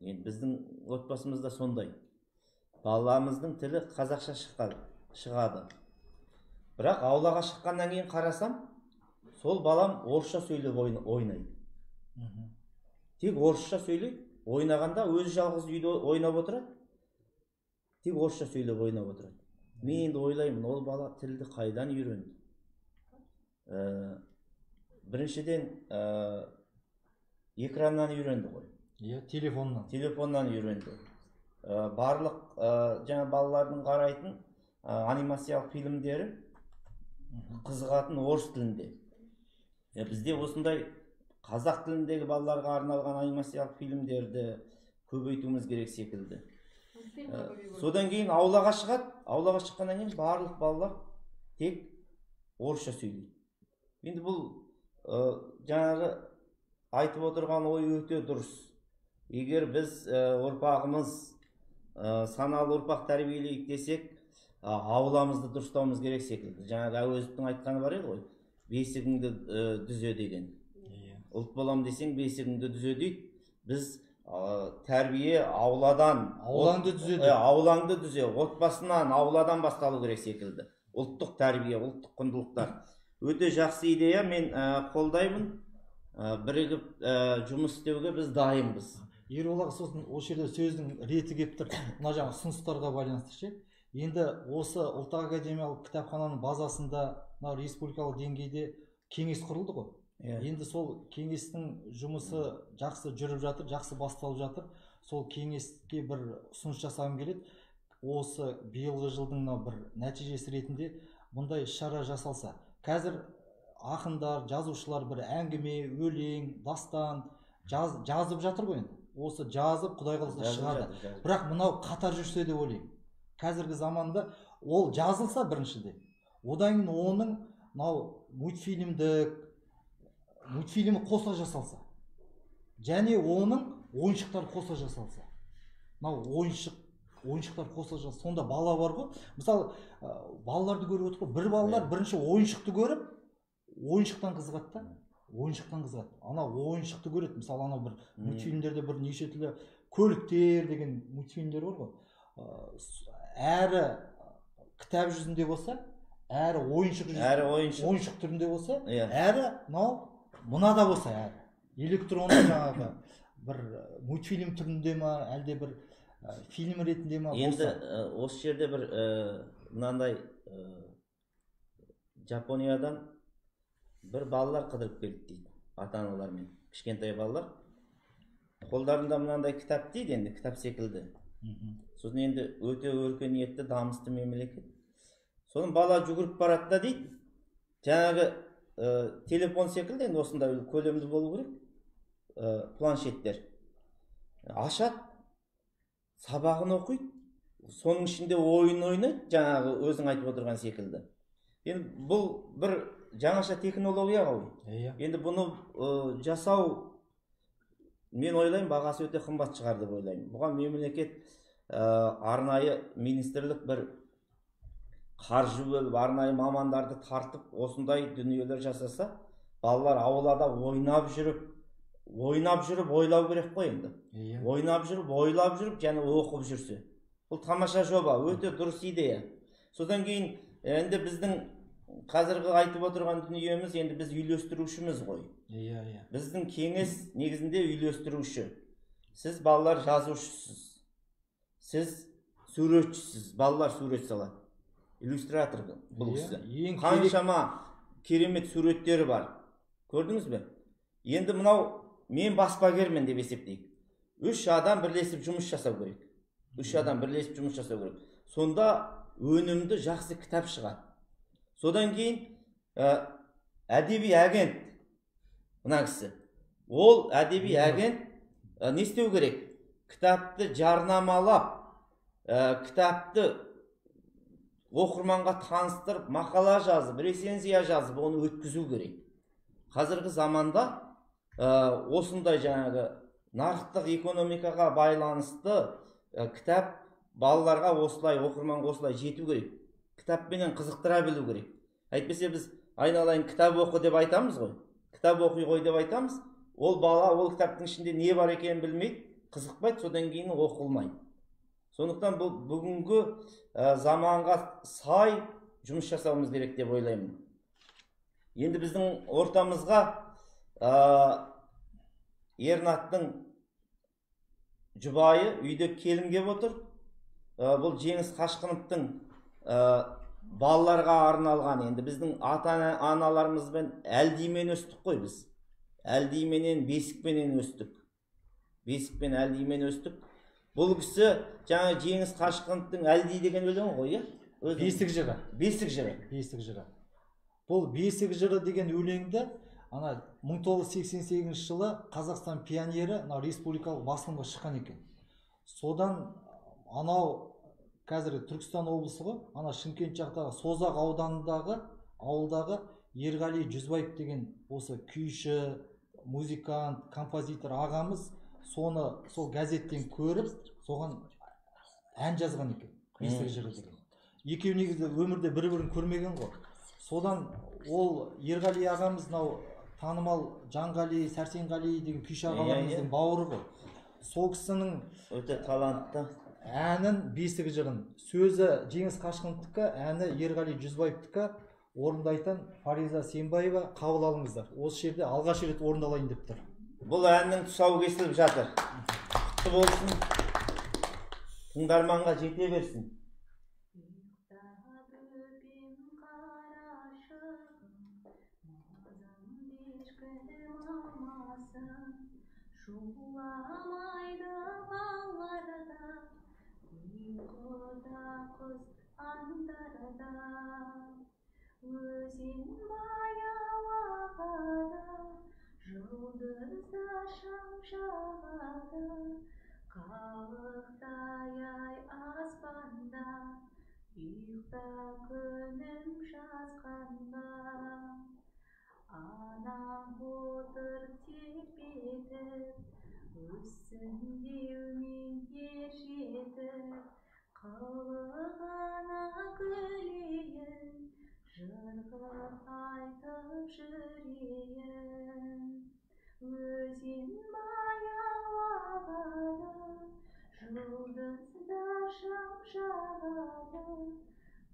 Енді біздің отбасымызда сондай. Баламыздың тілі қазақша шығады. Бірақ аулаға шыққаннан кейін қарасам, сол балам орысша сөйлеп ойнайды. Тек орысша сөйлейді, ойнағанда өзі жалғыз үйде ойнап отырады. Тек орысша сөйлеп ойнап отырады. Мен енді ойлаймын, ол бала тілді қайдан үйренді? Біріншіден экраннан үйренді ғой. Телефоннан үйренді. Барлық балалардың қарайтын анимациялық фильмдері қызығатын орыс тілінде. Бізде осындай қазақ тіліндегі балаларға арналған анимациялық фильмдерді көбейтуіміз керек секілді. Содан кейін аулаға шығады. Аулаға шыққаннан кейін барлық балалар тек орысша сөйлейді. Енді бұл жаңағы айтып отырған ой өте дұрыс. Егер біз ұрпағымыз саналы ұрпақ тәрбиелейік десек, ауламызды дұрыстауымыз керек секілді. Жаңағы Әуезовтің айтқаны бар еді ғой, бесігіңді дүзе деген. Ұлт болам десең бесігіңді дүзе дейді. Біз тәрбие аулаңды дүзе, отбасынан, ауладан басталу керек секілді. Ұлттық тәрбие, ұлттық құндылықтар. Өте жақсы идея, мен қолдаймын. Бірігіп жұмыс істеуге біз дайынбыз. Ербол, сосын осы жерде сөздің реті келіп тұр. Мына жаңа ұсыныстарға байланысты ше. Енді осы ұлттық академиялық кітапхананың базасында республикалық деңгейде кеңес құрылды ғой. Енді сол кеңестің жұмысы жақсы жүріп жатыр, жақсы басталып жатыр. Сол кеңеске бір ұсыныс жасағым келеді. Осы биылғы жылдың бір нәтижесі ретінде бұндай шара жасалса. Қазір ақындар, жазушылар бір әңгіме, өлең, дастан жазып жатыр ғой енді. Осы жазып Құдай қаласа шығады. Бірақ мынау қатар жүрсе деп ойлаймын. Қазіргі заманда ол жазылса біріншіде, одан кейін оның мынау мультфильмі қоса жасалса, және оның ойыншықтар қоса жасалса, мынау ойыншықтар қоса жасалса, сонда бала бар ғой. Мысалы, балаларды көріп отыр ғой, бір балалар бірінші ойыншықты көріп, ойыншықтан қызығады да, ойыншықтан қызығады. Анау ойыншықты көреді. Мысалы, анау бір мультфильмдерде бір неше түрлі көліктер деген мультфильмдер бар ғой. Әрі кітап жүзінде болса, әрі ойыншық түрінде болса, әрі мынада болса, әрі электронды жаңағы бір мультфильм түрінде ма, әлде бір фильм ретінде ма болса. Енді осы жерде бір мынандай Жапониядан бір балалар қыдырып келді дейді, ата-аналармен, кішкентай балалар. Қолдарында мынандай кітап дейді, енді кітап секілді. Сосын енді өте өркениетті, дамысты мемлекет. Соның бала жүгіріп барады да дейді, жаңағы телефон секілді, енді осындай көлемді болу керек, планшеттер. Ашады, сабағын оқиды, соның ішінде ойын ойнайды, жаңағы өзің айтып отырған секілді. Енді бұл бір жаңаша технология ғой. Енді бұны жасау, мен ойлаймын, бағасы өте қымбат шығар деп ойлаймын. Бұған мемлекет арнайы министрлік бір қаржы бөліп, арнайы мамандарды тартып, осындай дүниелер жасаса, балалар аулада ойнап жүріп ойлау керек қой енді. Ойнап жүріп, және оқып жүрсе. Бұл тамаша жоба, өте дұрыс идея. Содан кейін енді біздің қазіргі айтып отырған дүниеміз, енді біз үйлестірушіміз ғой. Біздің кеңес негізінде үйлестіруші. Сіз балалар жазушысыз. Сіз суретшісіз, балалар сурет салады. Иллюстратор бұл кісі. Қаншама керемет суреттері бар. Көрдіңіз бе? Енді мынау мен баспагермін деп есептейік. 3 адам бірлесіп жұмыс жасау керек. Сонда өнімді жақсы кітап шығады. Содан кейін әдеби агент, мына кісі. Ол әдеби агент не істеу керек? Кітапты жарнамалап, кітапты оқырманға таныстырып, мақала жазып, рецензия жазып, оны өткізу керек. Қазіргі заманда осындай жаңағы нарықтық экономикаға байланысты кітап балаларға осылай, оқырманға осылай жету керек. Кітаппенен қызықтыра білу керек. Әйтпесе біз айналайын кітап оқы деп айтамыз ғой. Кітап оқи ғой деп айтамыз. Ол бала ол кітаптың ішінде не бар екенін білмейді, қызықпайды, содан кейін оқылмайды. Сондықтан бұл бүгінгі заманға сай жұмыс жасауымыз керек деп ойлаймын. Енді біздің ортамызға Ернаттың жұбайы үйде келін келіп отыр. Бұл Жеңіс Қашқыновтың балаларға арналған, енді біздің ата-аналарымызбен әлдимен өстік қой біз. Әлдименен бесікпенен өстік. Бесікпен әлдимен өстік. Бұл кісі жаңа Жеңіс Қашқыновтың әлди деген өлеңі ғой, Бесік жыры. Бұл Бесік жыры деген өлеңді 1988 жылы Қазақстан пионері республикалық басылымға шыққан екен. Содан анау қазір Түркістан облысы ғой, Шымкент жақтағы Созақ ауданындағы ауылдағы Ерғали Жүзбаев деген осы күйші, музыкант, композитор ағамыз соны сол газеттен көріп, соған ән жазған екен, Бесік жыры деген. Екеуі негізі өмірде бір-бірін көрмеген ғой. Содан ол Ерғали ағамыз танымал Жанғали, Сәрсенғали деген күйші ағаларымыздың бауыры ғой. Сол кісінің өте талантты әнін Бесік жырын, сөзі Жеңіс Қашқыновтікі, әні Ерғали Жүзбаевтікі орындайтын Фариза Сембаева қабыл алыңыздар. Осы жерде алғаш рет орындалайын деп тұр. Бұл әннің тұсауы кесіліп жатыр. Құтты болсын. Тыңдарманға жете берсін. Жуламайды балларда, ұйқыда құс аңдарда. Өзен баяу ағады, жұлдызда шам жағады. Қалықтай ай аспанда, ұйықта күнім жазғанда. Анаң отыр тербетіп, өссін деумен ержетіп, қылығына күлейін, жырғы айтып жүрейін. Өзен баяу ағады, жұлдызда шам жағады.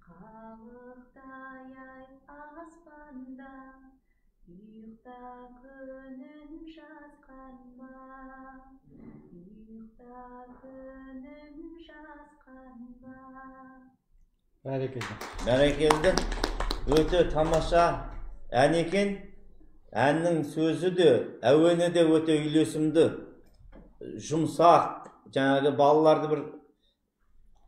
Қалықтай ай аспанда, ұйықта күнін жазғанба. Ұйықта күнін жазғанба. Бәрекелді. Өте тамаша ән екен. Әннің сөзі де, әуені де өте үйлесімді, жұмсақ, жаңағы балаларды бір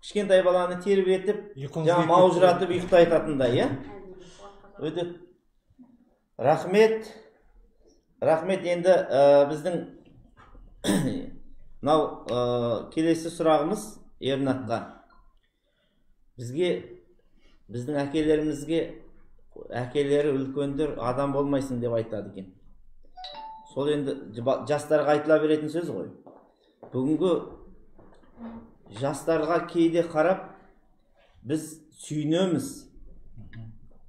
кішкентай баланы тербетіп, жаңа маужыратып ұйықтайтатындай, иә? Өте рахмет. Рахмет. Енді біздің мынау келесі сұрағымыз Ернатқа. Біздің әкелері үлкендер адам болмайсың деп айтады екен. Сол енді жастарға айтыла беретін сөз ғой. Бүгінгі жастарға кейде қарап біз сүйінеміз.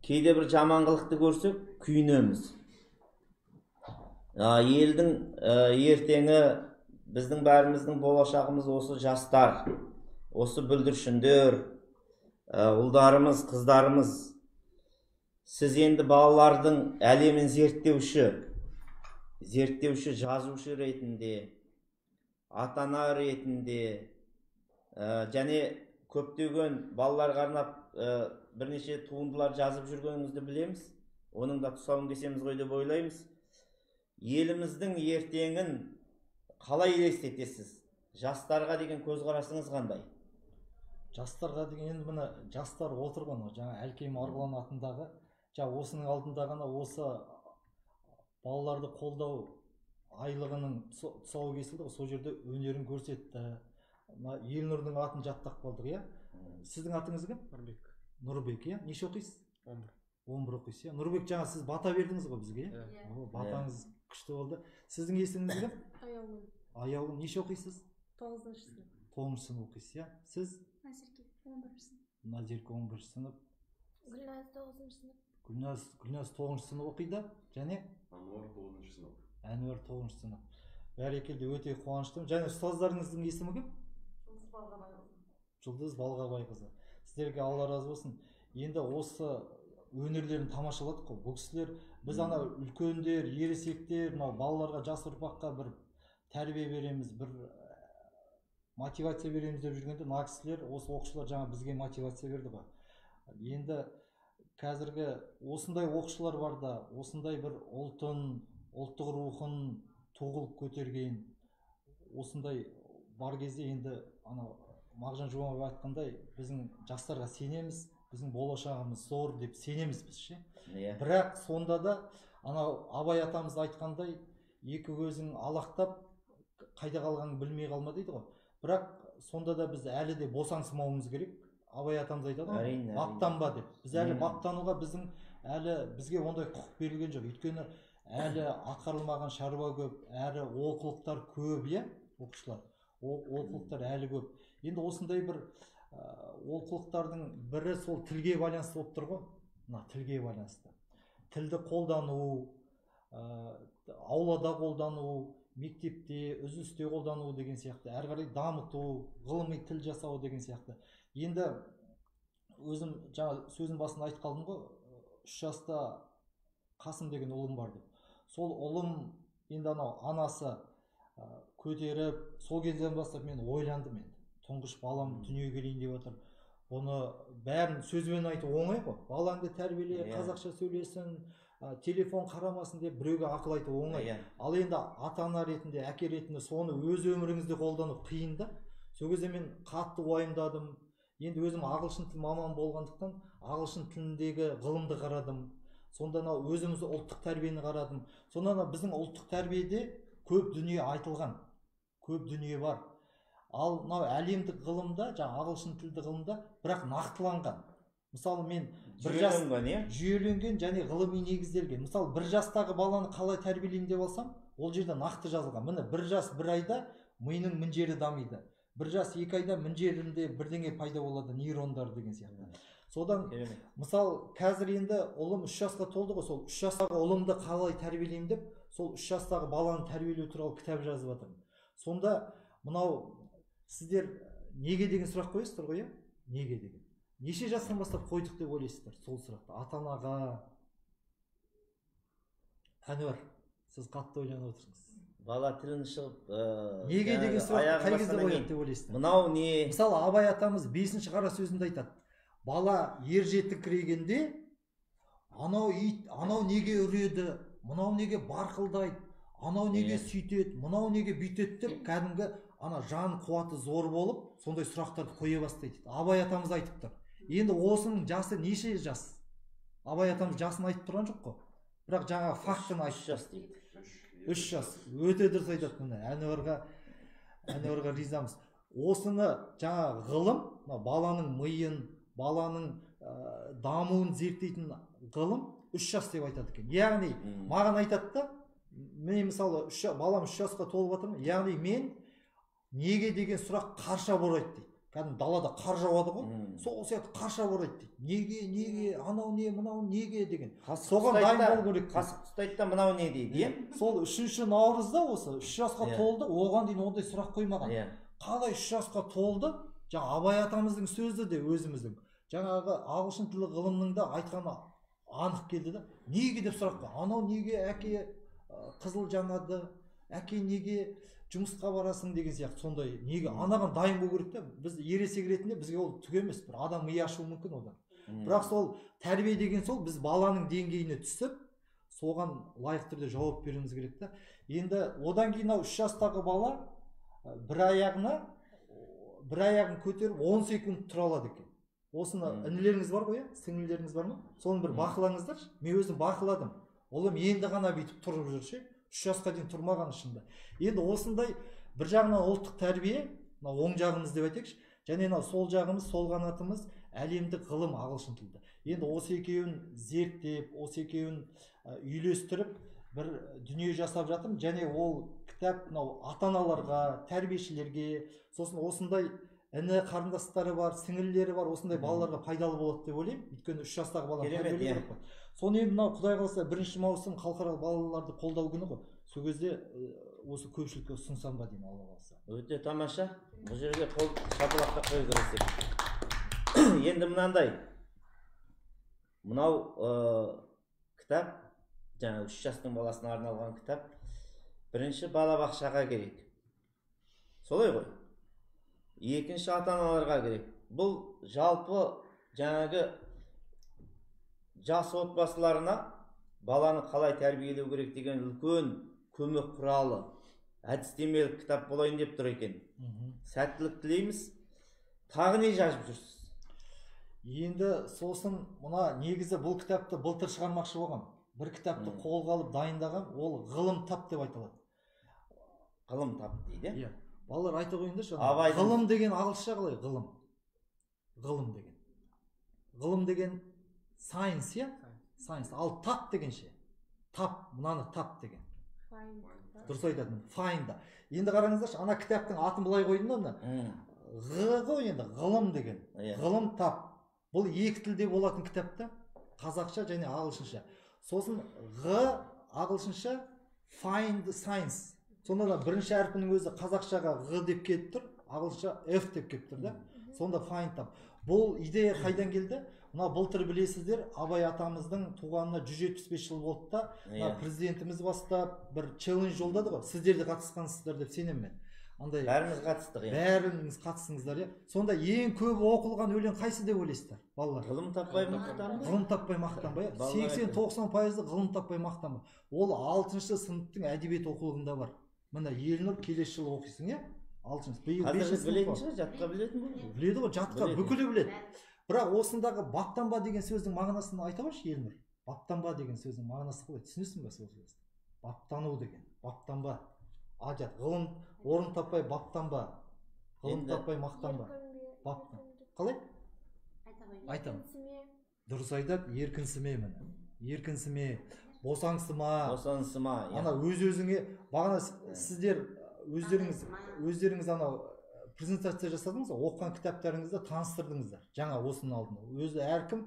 Кейде бір жаманғылықты көрсек күйінеміз. Елдің ертеңі, біздің бәріміздің болашағымыз осы жастар, осы бүлдіршіндер, ұлдарымыз, қыздарымыз. Сіз енді балалардың әлемін зерттеуші, жазушы ретінде, ата-ана ретінде, және көптеген балаларға арнап бірнеше туындылар жазып жүргеніңізді білеміз. Оның да тұсауын кесеміз ғой деп ойлаймыз. Еліміздің ертеңін қалай елестетесіз? Жастарға деген көзқарасыңыз қандай? Жастарға деген, енді мына жастар отырған, жаңа Әлкей Марғұлан атындағы, осының алдында ғана осы балаларды қолдау айлығының тұсауы кесілді, сол жерде өнерін көрсетті. Елнұрдың атын жаттап қалдық, иә? Сіздің атыңыз кім? Нұрбек. Нұрбек, иә? Неше оқисыз? 11. 11 оқисыз, иә? Нұрбек, жаңа сіз бата бердіңіз ғой бізге, иә? Батаңыз күшті болды. Сіздің есіміңіз кім? Аяулым. Аяулым, неше оқисыз? 9-шы сынып. 9-шы сынып оқисыз, иә? Сіз? Назерке 11-шы сынып. Назерке 11-шы сынып. Гүлназ 9-шы сынып. Гүлназ 9-шы сынып оқиды, және Әнуар 9-шы сынып. Әнуар 9-шы сынып. Бәрекелді, өте қуаныштымын. Және ұстаздарыңыздың есімі кім? Жұлдыз Балғабайқызы. Сіздерге Алла разы болсын. Енді осы өнерлерін тамашаладық қой. Бұл кісілер, біз ана үлкендер, ересектер, балаларға, жас ұрпаққа бір тәрбие береміз, бір мотивация береміз деп жүргенде, мына кісілер, осы оқушылар жаңа бізге мотивация берді ғой. Енді қазіргі осындай оқушылар бар да, осындай бір ұлттық рухын туғылып көтерген, осындай бар кезде енді Мағжан Жұмабаев айтқандай, біздің жастарға сенеміз, біздің болашағымыз зор деп сенеміз біз, ше. Бірақ сонда да Абай атамыз айтқандай, екі көзің алақтап, қайда қалғанын білмей қалма дейді ғой. Бірақ сонда да біз әлі де босаңсымауымыз керек. Абай атамыз айтады ғой, баптанба деп. Біз әлі баптануға бізге ондай құқық берілген жоқ. Өйткені әлі атқарылмаған шаруа көп, әрі олқылықтар көп, иә, оқушылар. Олқылықтар әлі көп. Енді осындай бір олқылықтардың бірі сол тілге байланысты болып тұр ғой. Тілге байланысты. Тілді қолдану, аулада қолдану, мектепте, үзілісте қолдану деген сияқты, әрі қарай дамыту, ғылыми тіл жасау деген сияқты. Енді өзім жаңа сөздің басында айтып қалдым ғой, 3 жаста Қасым деген ұлым бар деп. Сол ұлым енді анасы көтеріп, сол кезден бастап мен ойландым енді. Тұңғыш балам дүниеге келейін деп отыр. Бұны бәрін сөзбен айту оңай ғой. Балаңды тәрбиеле, қазақша сөйлесін, телефон қарамасын деп біреуге ақыл айту оңай. Иә. Ал енді ата ана ретінде, әке ретінде соны өз өміріңізде қолдану қиын да. Сол кезде мен қатты уайымдадым. Енді өзім ағылшын тіл маман болғандықтан ағылшын тіліндегі ғылымды қарадым. Сонда өзіміз ұлттық тәрбиені қарадым. Сонда біздің ұлттық тәрбиеде көп дүние айтылған. Көп дүние бар. Ал мынау әлемдік ғылымда, жаңа ағылшын тілді ғылымда бірақ нақтыланған. Мысалы мен жүйеленген және ғылыми негізделген. Мысалы 1 жастағы баланы қалай тәрбиелеймін деп алсам, ол жерде нақты жазылған. Міне 1 жас 1 айда миының міңжері дамиды. 1 жас 2 айда міңжерінде бірдеңе пайда болады, нейрондар деген сияқты. Содан мысалы қазір енді ұлым 3 жасқа толды ғой, сол 3 жастағы ұлымды қалай тәрбиелеймін деп, сол 3 жастағы баланы тәрбиелеу туралы кітап жазып жатырмын. Сонда мынау сіздер неге деген сұрақ қоясыздар ғой, иә? Неге деген. Неше жастан бастап қойдық деп ойлайсыздар сол сұрақты? Ата-анаға. Әнуар, сіз қатты ойланып отырсыз. Бала тілін шығып, неге деген сұрақ қай кезде қояды деп ойлайсыздар? Мынау не? Мысалы Абай атамыз 5-ші қара сөзінде айтады. Бала ер жетіңкірегенде, анау ит, анау неге үреді, мынау неге барқылдайды, анау неге сөйтеді, мынау неге бүйтеді деп кәдімгі ана жан қуаты зор болып, сондай сұрақтарды қоя бастайды. Абай атамыз айтып тұр. Енді осының жасы неше жас? Абай атамыз жасын айтып тұрған жоқ қой. Бірақ жаңа фактын айтып. 3 жас дейді. 3 жас. Өте дұрыс айтады міне. Әнуарға ризамыз. Осыны жаңа ғылым, баланың миын, баланың дамуын зерттейтін ғылым 3 жас деп айтады екен. Яғни маған айтады да, мен мысалы балам 3 жасқа толып жатырмын. Яғни мен неге деген сұрақ қарша борайды дейді. Кәдімгі далада қар жауады ғой. Сол сияқты қарша борайды дейді. Неге, анау не, мынау неге деген. Соған дайын болу керек. Қасық ұстайды да мынау не дейді. Сол 3-ші наурызда осы 3 жасқа толды, оған дейін ондай сұрақ қоймаған. Қалай 3 жасқа толды? Жаңа Абай атамыздың сөзі де өзіміздің. Жаңағы ағылшын тілі ғылымның да айтқаны анық келді да. Неге деп сұрақ қойды? Анау неге әке қызыл жанады? Әке неге жұмысқа барасың деген сияқты сондай неге анаған дайын болу керек та. Біз ересек ретінде бізге ол түк емес, бір адам миы ашуы мүмкін одан. Бірақ сол тәрбие деген сол біз баланың деңгейіне түсіп, соған лайықты түрде жауап беруіміз керек та. Енді одан кейін 3 жастағы бала бір аяғын көтеріп 10 секунд тұра алады екен. Осыны інілеріңіз бар ғой, сіңлілеріңіз бар ма? Соны бір бақылаңыздар. Мен өзім бақыладым. Олым енді ғана бүйтіп тұрып жүр ше. 3 жасқа дейін тұрмаған ішінде. Енді осындай бір жағынан ұлттық тәрбие, оң жағымыз деп айтайықшы, және сол жағымыз, сол қанатымыз әлемдік ғылым ағылшын тілді. Енді осы екеуін зерттеп, осы екеуін үйлестіріп бір дүние жасап жатырмын, және ол кітап ата-аналарға, тәрбиешілерге, сосын осындай іні қарындастары бар, сіңілілері бар, осындай балаларға пайдалы болады деп ойлаймын. Өйткені 3 жастағы баланы тәрбиелеу керек қой. Соны енді мынау Құдай қаласа 1 маусым халықаралық балаларды қолдау күні ғой. Сол кезде осы көпшілікке ұсынсам ба деймін, Алла қаласа. Өте тамаша. Бұл жерге қол шапалаққа қою керек. Енді мынандай. Мынау кітап, жаңа 3 жастың баласына арналған кітап, бірінші балабақшаға керек. Солай ғой. Екінші ата-аналарға керек. Бұл жалпы жаңағы жас отбасыларына баланы қалай тәрбиелеу керек деген үлкен көмек құралы, әдістемелік кітап болайын деп тұр екен. Сәттілік тілейміз. Тағы не жазып жүрсіз? Енді сосын мына негізі бұл кітапты былтыр шығармақшы болғам. Бір кітапты қолға алып дайындаған, ол ғылым тап деп айтылады. Ғылым тап дейді? Иә. Балалар айта қойыңдаршы. Ғылым деген ағылшынша қалай? Ғылым. Ғылым деген. Ғылым деген science, иә? Science. Ал тап дегенше. Тап, мынаны тап деген. Дұрыс айтады. Find. Енді қараңыздаршы, ана кітаптың атын былай қойдым да мына. Ғой енді ғылым деген. Ғылым тап. Бұл екі тілде болатын кітапта, қазақша және ағылшынша. Сосын ағылшынша find science. Сонда да бірінші әрпінің өзі қазақшаға деп келіп тұр, ағылшынша F деп келіп тұр да. Сонда find тап. Бұл идея қайдан келді? Мына былтыр білесіздер, Абай атамыздың туғанына 175 жыл болды да, президентіміз бастап бір челлендж жолдады ғой. Сіздер де қатысқансыздар деп сенемін мен. андай бәріміз қатыстық енді. бәріңіз қатысыңыздар, иә. Сонда ең көп оқылған өлең қайсы деп ойлайсыздар, балалар? Ғылым таппай мақтан. Ғылым таппай мақтанба, иә. Балалар 80-90% ғылым таппай мақтанба. Ол 6-шы сыныптың әдебиет оқулығында бар. Мына Елнұр келесі жылы оқисың, иә? 6-шы. Биыл 5-ші Қазір сынып білетін бар. шығар, жатқа білетін бұл. Біледі ғой, жатқа Біледі. бүкілі біледі. Бірақ осындағы баптанба деген сөздің мағынасын айта қойшы, Елнұр. Баптанба деген сөздің мағынасы қалай? Түсінесің бе сол сөзді? Баптану деген, баптанба. Ажат, ғылым орын таппай баптанба. Ғылым Енді- таппай мақтанба. Баптан. Қалай? Айтамын. Дұрыс айтады, еркінсіме міне. Еркінсіме, босаңсыма. Босаңсыма. Ана өз-өзіңе, бағана сіздер өздеріңіз анау презентация жасадыңыз ғой, оқыған кітаптарыңызды таныстырдыңыздар. Жаңа осының алдында. Өзі әркім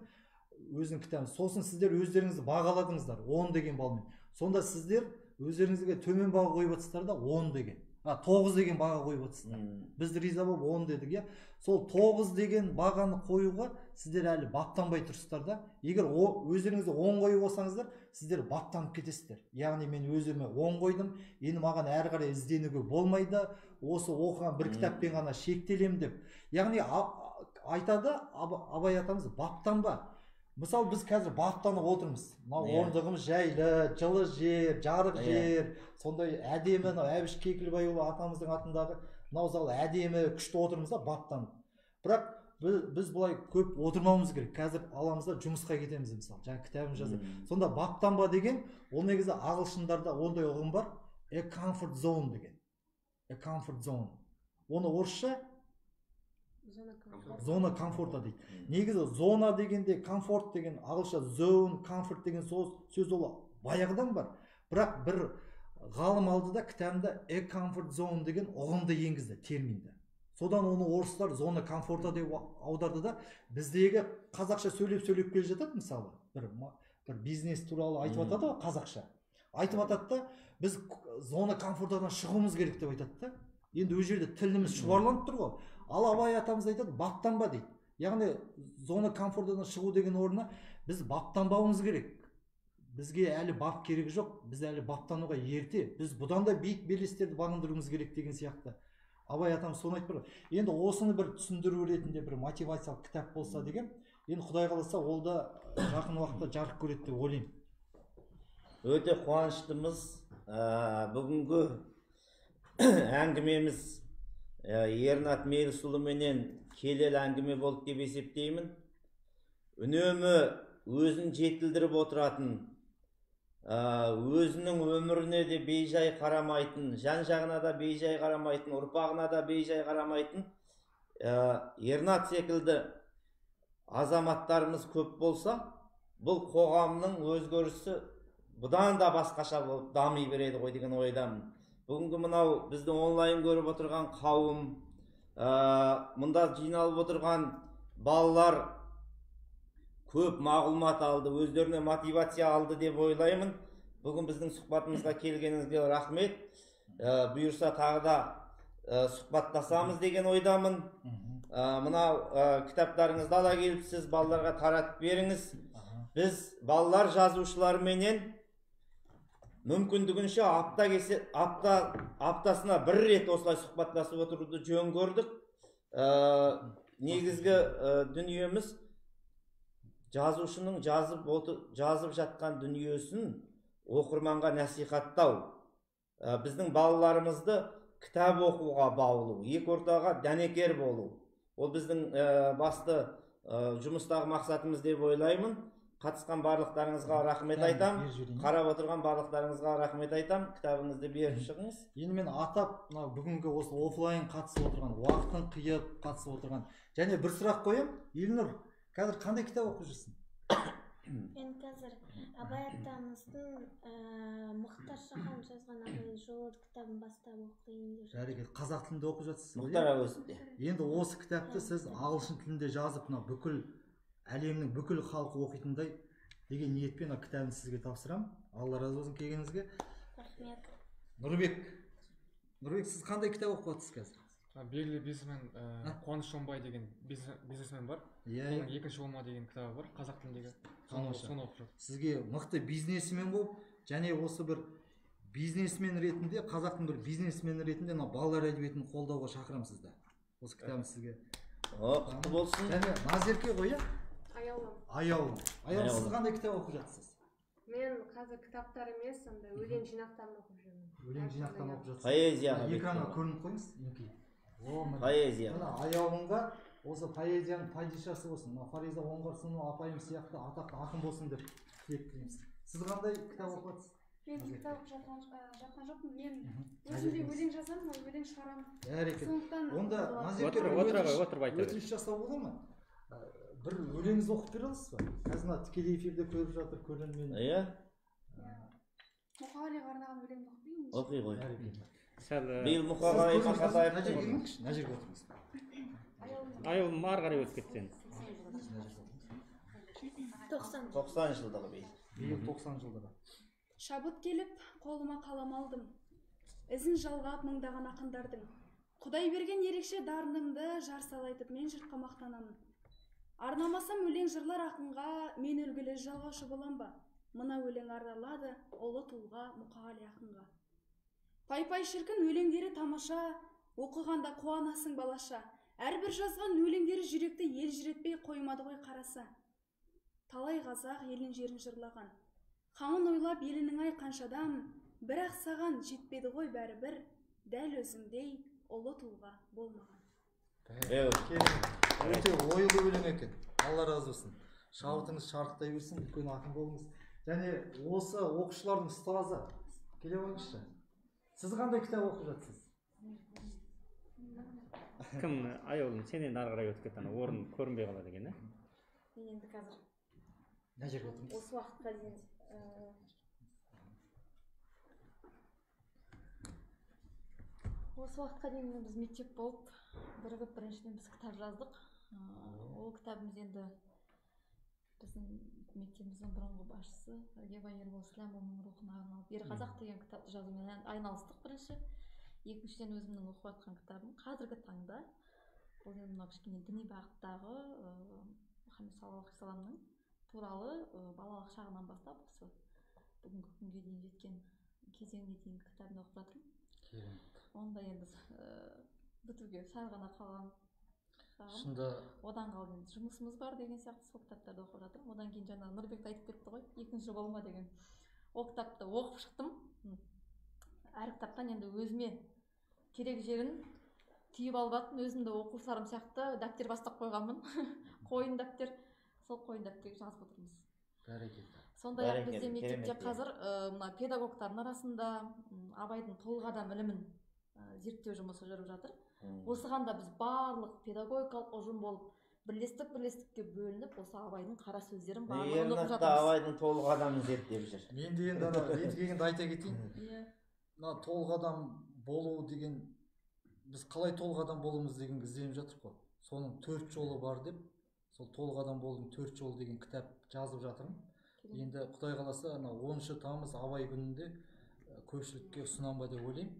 өзінің кітабын. Сосын сіздер өздеріңізді бағаладыңыздар 10 деген балмен. Сонда сіздер өздеріңізге төмен баға қойып отырсыздар да 10 деген. 9 деген баға қойып отырсыздар. Біз риза болып 10 дедік, иә. Сол 9 деген бағаны қоюға сіздер әлі баптанбай тұрсыздар да. Егер өздеріңізді 10 қойып olsаңыздар, сіздер баптанып кетесіздер. Яғни мен өзіме 10 қойдым, енді маған әрі қарай ізденуге болмайды, осы оқыған бір кітаппен ғана шектелем деп. Яғни айтады Абай атамыз, баптанба. Мысалы біз қазір баптанып отырмыз. Мынау орындығымыз жайлы, жылы жер, жарық жер, сондай әдемі, Әбіш Кекілбайұлы атамыздың атындағы мынау зал әдемі, күшті отырмыз да, баптанып. Бірақ біз бұлай көп отырмауымыз керек. Қазір аламыз да жұмысқа кетеміз мысалы. Жаңа кітабын жазып. Сонда баптанба деген, ол негізі ағылшындарда ондай ұғым бар. A comfort zone деген. A comfort zone. Оны орысша зона комфорта дейді. Негізі зона дегенде комфорт деген ағылшынша zone, comfort деген сөз ол баяғыдан бар. Бірақ бір ғалым алды да кітабында a comfort zone деген ұғымды енгізді, терминді. Содан оны орыстар зона комфорта деп аударды да, біздегі қазақша сөйлеп келе жатады, мысалы, бір бизнес туралы айтып жатады ғой қазақша. Айтып жатады да, біз зона комфортадан шығуымыз керек деп айтады да. Енді өз жерде тіліміз шұбарланып тұр ғой. Ал Абай атамыз айтады, баптанба дейді. Яғни зона комфортадан шығу деген орнына біз баптанбауымыз керек. Бізге әлі бап керегі жоқ, біз әлі баптануға ерте, біз бұдан да биік белестерді бағындыруымыз керек деген сияқты. Абай атам соны айтып бар. Енді осыны бір түсіндіру ретінде бір мотивациялық кітап болса деген, енді Құдай қаласа ол да жақын уақытта жарық көреді деп ойлаймын. Өте қуаныштымыз. Бүгінгі әңгімеміз Ернат Мелісұлыменен келелі әңгіме болды деп есептеймін. Үнемі өзін жетілдіріп отыратын, өзінің өміріне де бейжай қарамайтын, жан жағына да бейжай қарамайтын, ұрпағына да бейжай қарамайтын Ернат секілді азаматтарымыз көп болса, бұл қоғамның өзгерісі бұдан да басқаша болып дами береді ғой деген ойдамын. Бүгінгі мынау бізді онлайн көріп отырған қауым, мұнда жиналып отырған балалар көп мағлұмат алды, өздеріне мотивация алды деп ойлаймын. Бүгін біздің сұхбатымызға келгеніңізге рахмет. Бұйырса тағы да сұхбаттасамыз деген ойдамын. Мынау кітаптарыңызды ала келіп сіз балаларға таратып беріңіз. Біз балалар жазушыларменен мүмкіндігінше аптасына бір рет осылай сұхбаттасып отыруды жөн көрдік. Негізгі дүниеміз жазушының жазып жатқан дүниесін оқырманға насихаттау. Біздің балаларымызды кітап оқуға баулу, екі ортаға дәнекер болу. Ол біздің басты жұмыстағы мақсатымыз деп ойлаймын. Қатысқан барлықтарыңызға рахмет айтам. Қарап отырған барлықтарыңызға рахмет айтам. Кітабыңызды беріп шығыңыз. Енді мен атап, бүгінгі осы офлайн қатысып отырған, уақытын қиып қатысып отырған. Және бір сұрақ қоям. Елнұр, қазір қандай кітап оқып жүрсің? Мен қазір Абай атамыздың Мұхтар Шахан жазған Абай жолы кітабын бастап оқиын деп жатырмын. Жарайды, қазақ тілінде оқып жатсыз. Мұхтар әуезовте. Енді осы кітапты сіз ағылшын тілінде жазып, бүкіл әлемнің бүкіл халқы оқитындай деген ниетпен кітабын сізге тапсырамын. Алла разы болсын келгеніңізге. Рахмет. Нұрбек, сіз қандай кітап оқып жатсыз қазір? Белгілі бизнесмен Қуаныш Шонбай деген бизнесмен бар. Оның екінші болма деген кітабы бар, қазақ тіліндегі. Соны оқып жатырмын. Сізге мықты бизнесмен болып, және осы бір бизнесмен ретінде, қазақтың бір бизнесмені ретінде мына балалар әдебиетін қолдауға шақырамын сізді. Осы кітабым сізге. Құтты болсын. Және Назерке ғой, иә? Аяулым. Аяулым, сіз қандай кітап оқып жатсыз? Мен қазір кітаптар емес, сонда өлең жинақтарын оқып жүрмін. Өлең жинақтан оқып жатсыз. Поэзияға Экранға көрініп қойыңыз, мінекей. Поэзия. Мына аяулымға осы поэзияның падишасы болсын. Мына Фариза Оңғарсынова апайым сияқты атақты ақын болсын деп тілейміз. Сіз қандай кітап оқып жатсыз? Мен кітап оқып жатқан жоқпын. Мен өзімде өлең жазамын, өлең шығарамын. Бәрекелді. Сондықтан Онда Назерке отырып айтады. өтініш жасау бола ма? Бір өлеңіңіз оқып бере аласыз ба? Қазір мына тікелей эфирде көріп жатыр көрермен. Иә? мұқағалиға арнаған өлеңді оқиын. Оқи ғой. Сәл Биыл Мұқағали Мақатаев Мына жерге келіңізші, мына жерге отырыңыз. айылым ары қарай өтіп кетсең. 90 жылдағы биыл. Биыл 90 жылдығы. Шабыт келіп, қолыма қалам алдым. Ізін жалғап мыңдаған ақындардың. Құдай берген ерекше дарынымды жар салайтып мен жұртқа мақтанамын. Арнамасам өлең жырлар ақынға, мен үлгілі жалғаушы болам ба? Мына өлең арналады ұлы тұлға Мұқағали ақынға. Пай-пай шіркін өлеңдері тамаша, оқығанда қуанасың балаша. Әрбір жазған өлеңдері жүректі ел жүретпей қоймады ғой қараса. Талай қазақ елін жерін жырлаған. Қамын ойлап елінің ай қаншадам, бірақ саған жетпеді ғой бәрібір, дәл өзіңдей ұлы тұлға болмаған. Өте ойлы өлең екен. Алла разы болсын. Шабытыңыз шарықтай берсін, үлкен ақын болыңыз. Және осы оқушылардың ұстазы келе қойыңызшы. Сіз қандай кітап оқып жатсыз? Кім аяулым, сен енді ары қарай өтіп кет, орын көрінбей қалады екен, ә? Мен енді қазір Мына жерге отырыңыз. осы уақытқа дейін біз мектеп болып бірігіп біріншіден біз кітап жаздық. Ол кітабымыз енді біздің мектебіміздің бұрынғы басшысы Ергебай Ербол Слямұлының рухына арналып ер қазақ деген кітапты жазумен айналыстық бірінші. Екіншіден өзімнің оқып жатқан кітабым қазіргі таңда бұл енді мына кішкене діни бағыттағы Мұхаммед саллаллаху алейхи вассаламның туралы балалық шағынан бастап осы бүгінгі күнге дейін жеткен кезеңге дейінгі кітабын оқып жатырмын. Онда енді бітуге сәл ғана қалған Шында одан қалды енді жұмысымыз бар деген сияқты сол кітаптарды оқып жатырмын. Одан кейін жаңа Нұрбек айтып кетті ғой, екінші болма деген. Ол кітапты оқып шықтым. Әр кітаптан енді өзіме керек жерін түйіп алып аттым. Өзімді оқушыларым сияқты дәптер бастап қойғанмын. Қойын дәптер, сол қойын дәптерге жазып отырмыз. бәрекелді. Сондай-ақ бізде мектепте қазір мына педагогтардың арасында Абайдың толық адам ілімін зерттеу жұмысы жүріп жатыр. Осыған да біз барлық педагогикалық ұжым болып бірлестікке бөлініп, осы Абайдың қара сөздерін барлығын оқып жатырмыз. Абайдың толық адамын зерттеп жүр. Мен де енді ретігенді айта кетейін. Мына толық адам болу деген, біз қалай толық адам болуымыз деген ізденіп жатырмыз ғой. Соның 4 жолы бар деп, сол толық адам болудың 4 жолы деген кітап жазып жатырмын. Енді Құдай қаласа 10 тамыз Абай күнінде көпшілікке ұсынам ба деп ойлаймын.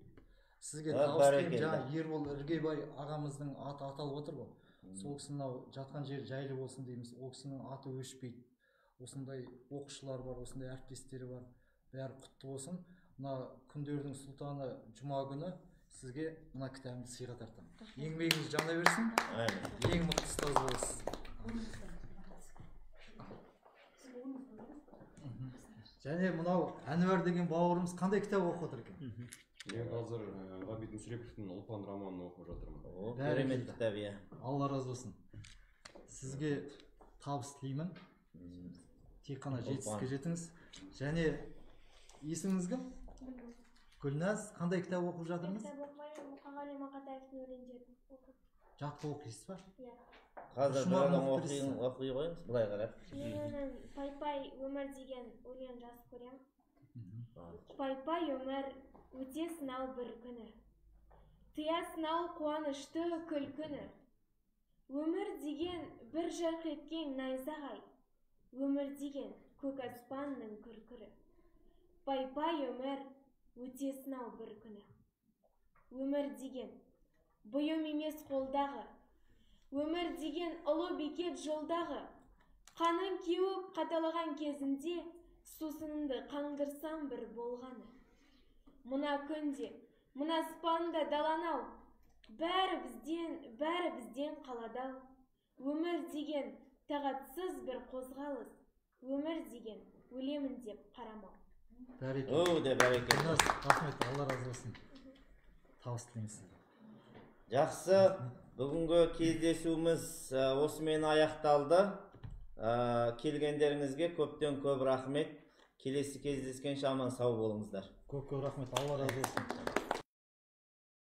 Сізге табыс жаңа Ербол Іргебай ағамыздың аты аталып отыр ғой. Сол кісі мынау жатқан жер жайлы болсын дейміз. Ол кісінің аты өшпейді. Осындай оқушылар бар, осындай әріптестері бар. Бәрі құтты болсын. Мына күндердің сұлтаны жұма күні сізге мына кітабымды сыйға тартамын. Еңбегіңіз жана берсін. Ең мықты ұстаз боласыз. Және мынау Әнуар деген бауырымыз қандай кітап оқып отыр екен? Мен қазір Ғабит Мүсіреповтің ұлпан романын оқып жатырмын. Керемет кітап, иә. Алла разы болсын. Сізге табыс тілеймін. Тек қана жетістікке жетіңіз. Және есіміңіз кім? Гүлназ, қандай кітап оқып жатырмыз? Кітап оқымаймын, Мұқағали Мақатаевтың өлеңдерін оқып. Жатқа оқисыз ба? Иә. Қазір оқи қойыңыз, былай қарап. Мен пай-пай өмір деген өлең жазып көремін. Пай-пай өмір өте сынау бір күні. Тыя сынау қуанышты күлкіні. Өмір деген бір жарқ еткен найзағай. Өмір деген көк аспанның күркірі. Пай-пай өмір өте сынау бір күні. Өмір деген бұйым емес қолдағы. Өмір деген ұлы бекет жолдағы. Қаның кеуіп қаталаған кезінде сусынымды қаңғырсам бір болғаны. мына күнде, мына спанда даланау, бәрі бізден қаладау. Өмір деген тағатсыз бір қозғалыс, өмір деген өлемін деп қарамау. Бәрекелді. Рахмет, Алла разы болсын. Табыс тілейміз. Жақсы, бүгінгі кездесуіміз осымен аяқталды. Келгендеріңізге көптен көп рахмет. Келесі кездескенше аман сау болыңыздар. Көп рахмет, Алла разы болсын.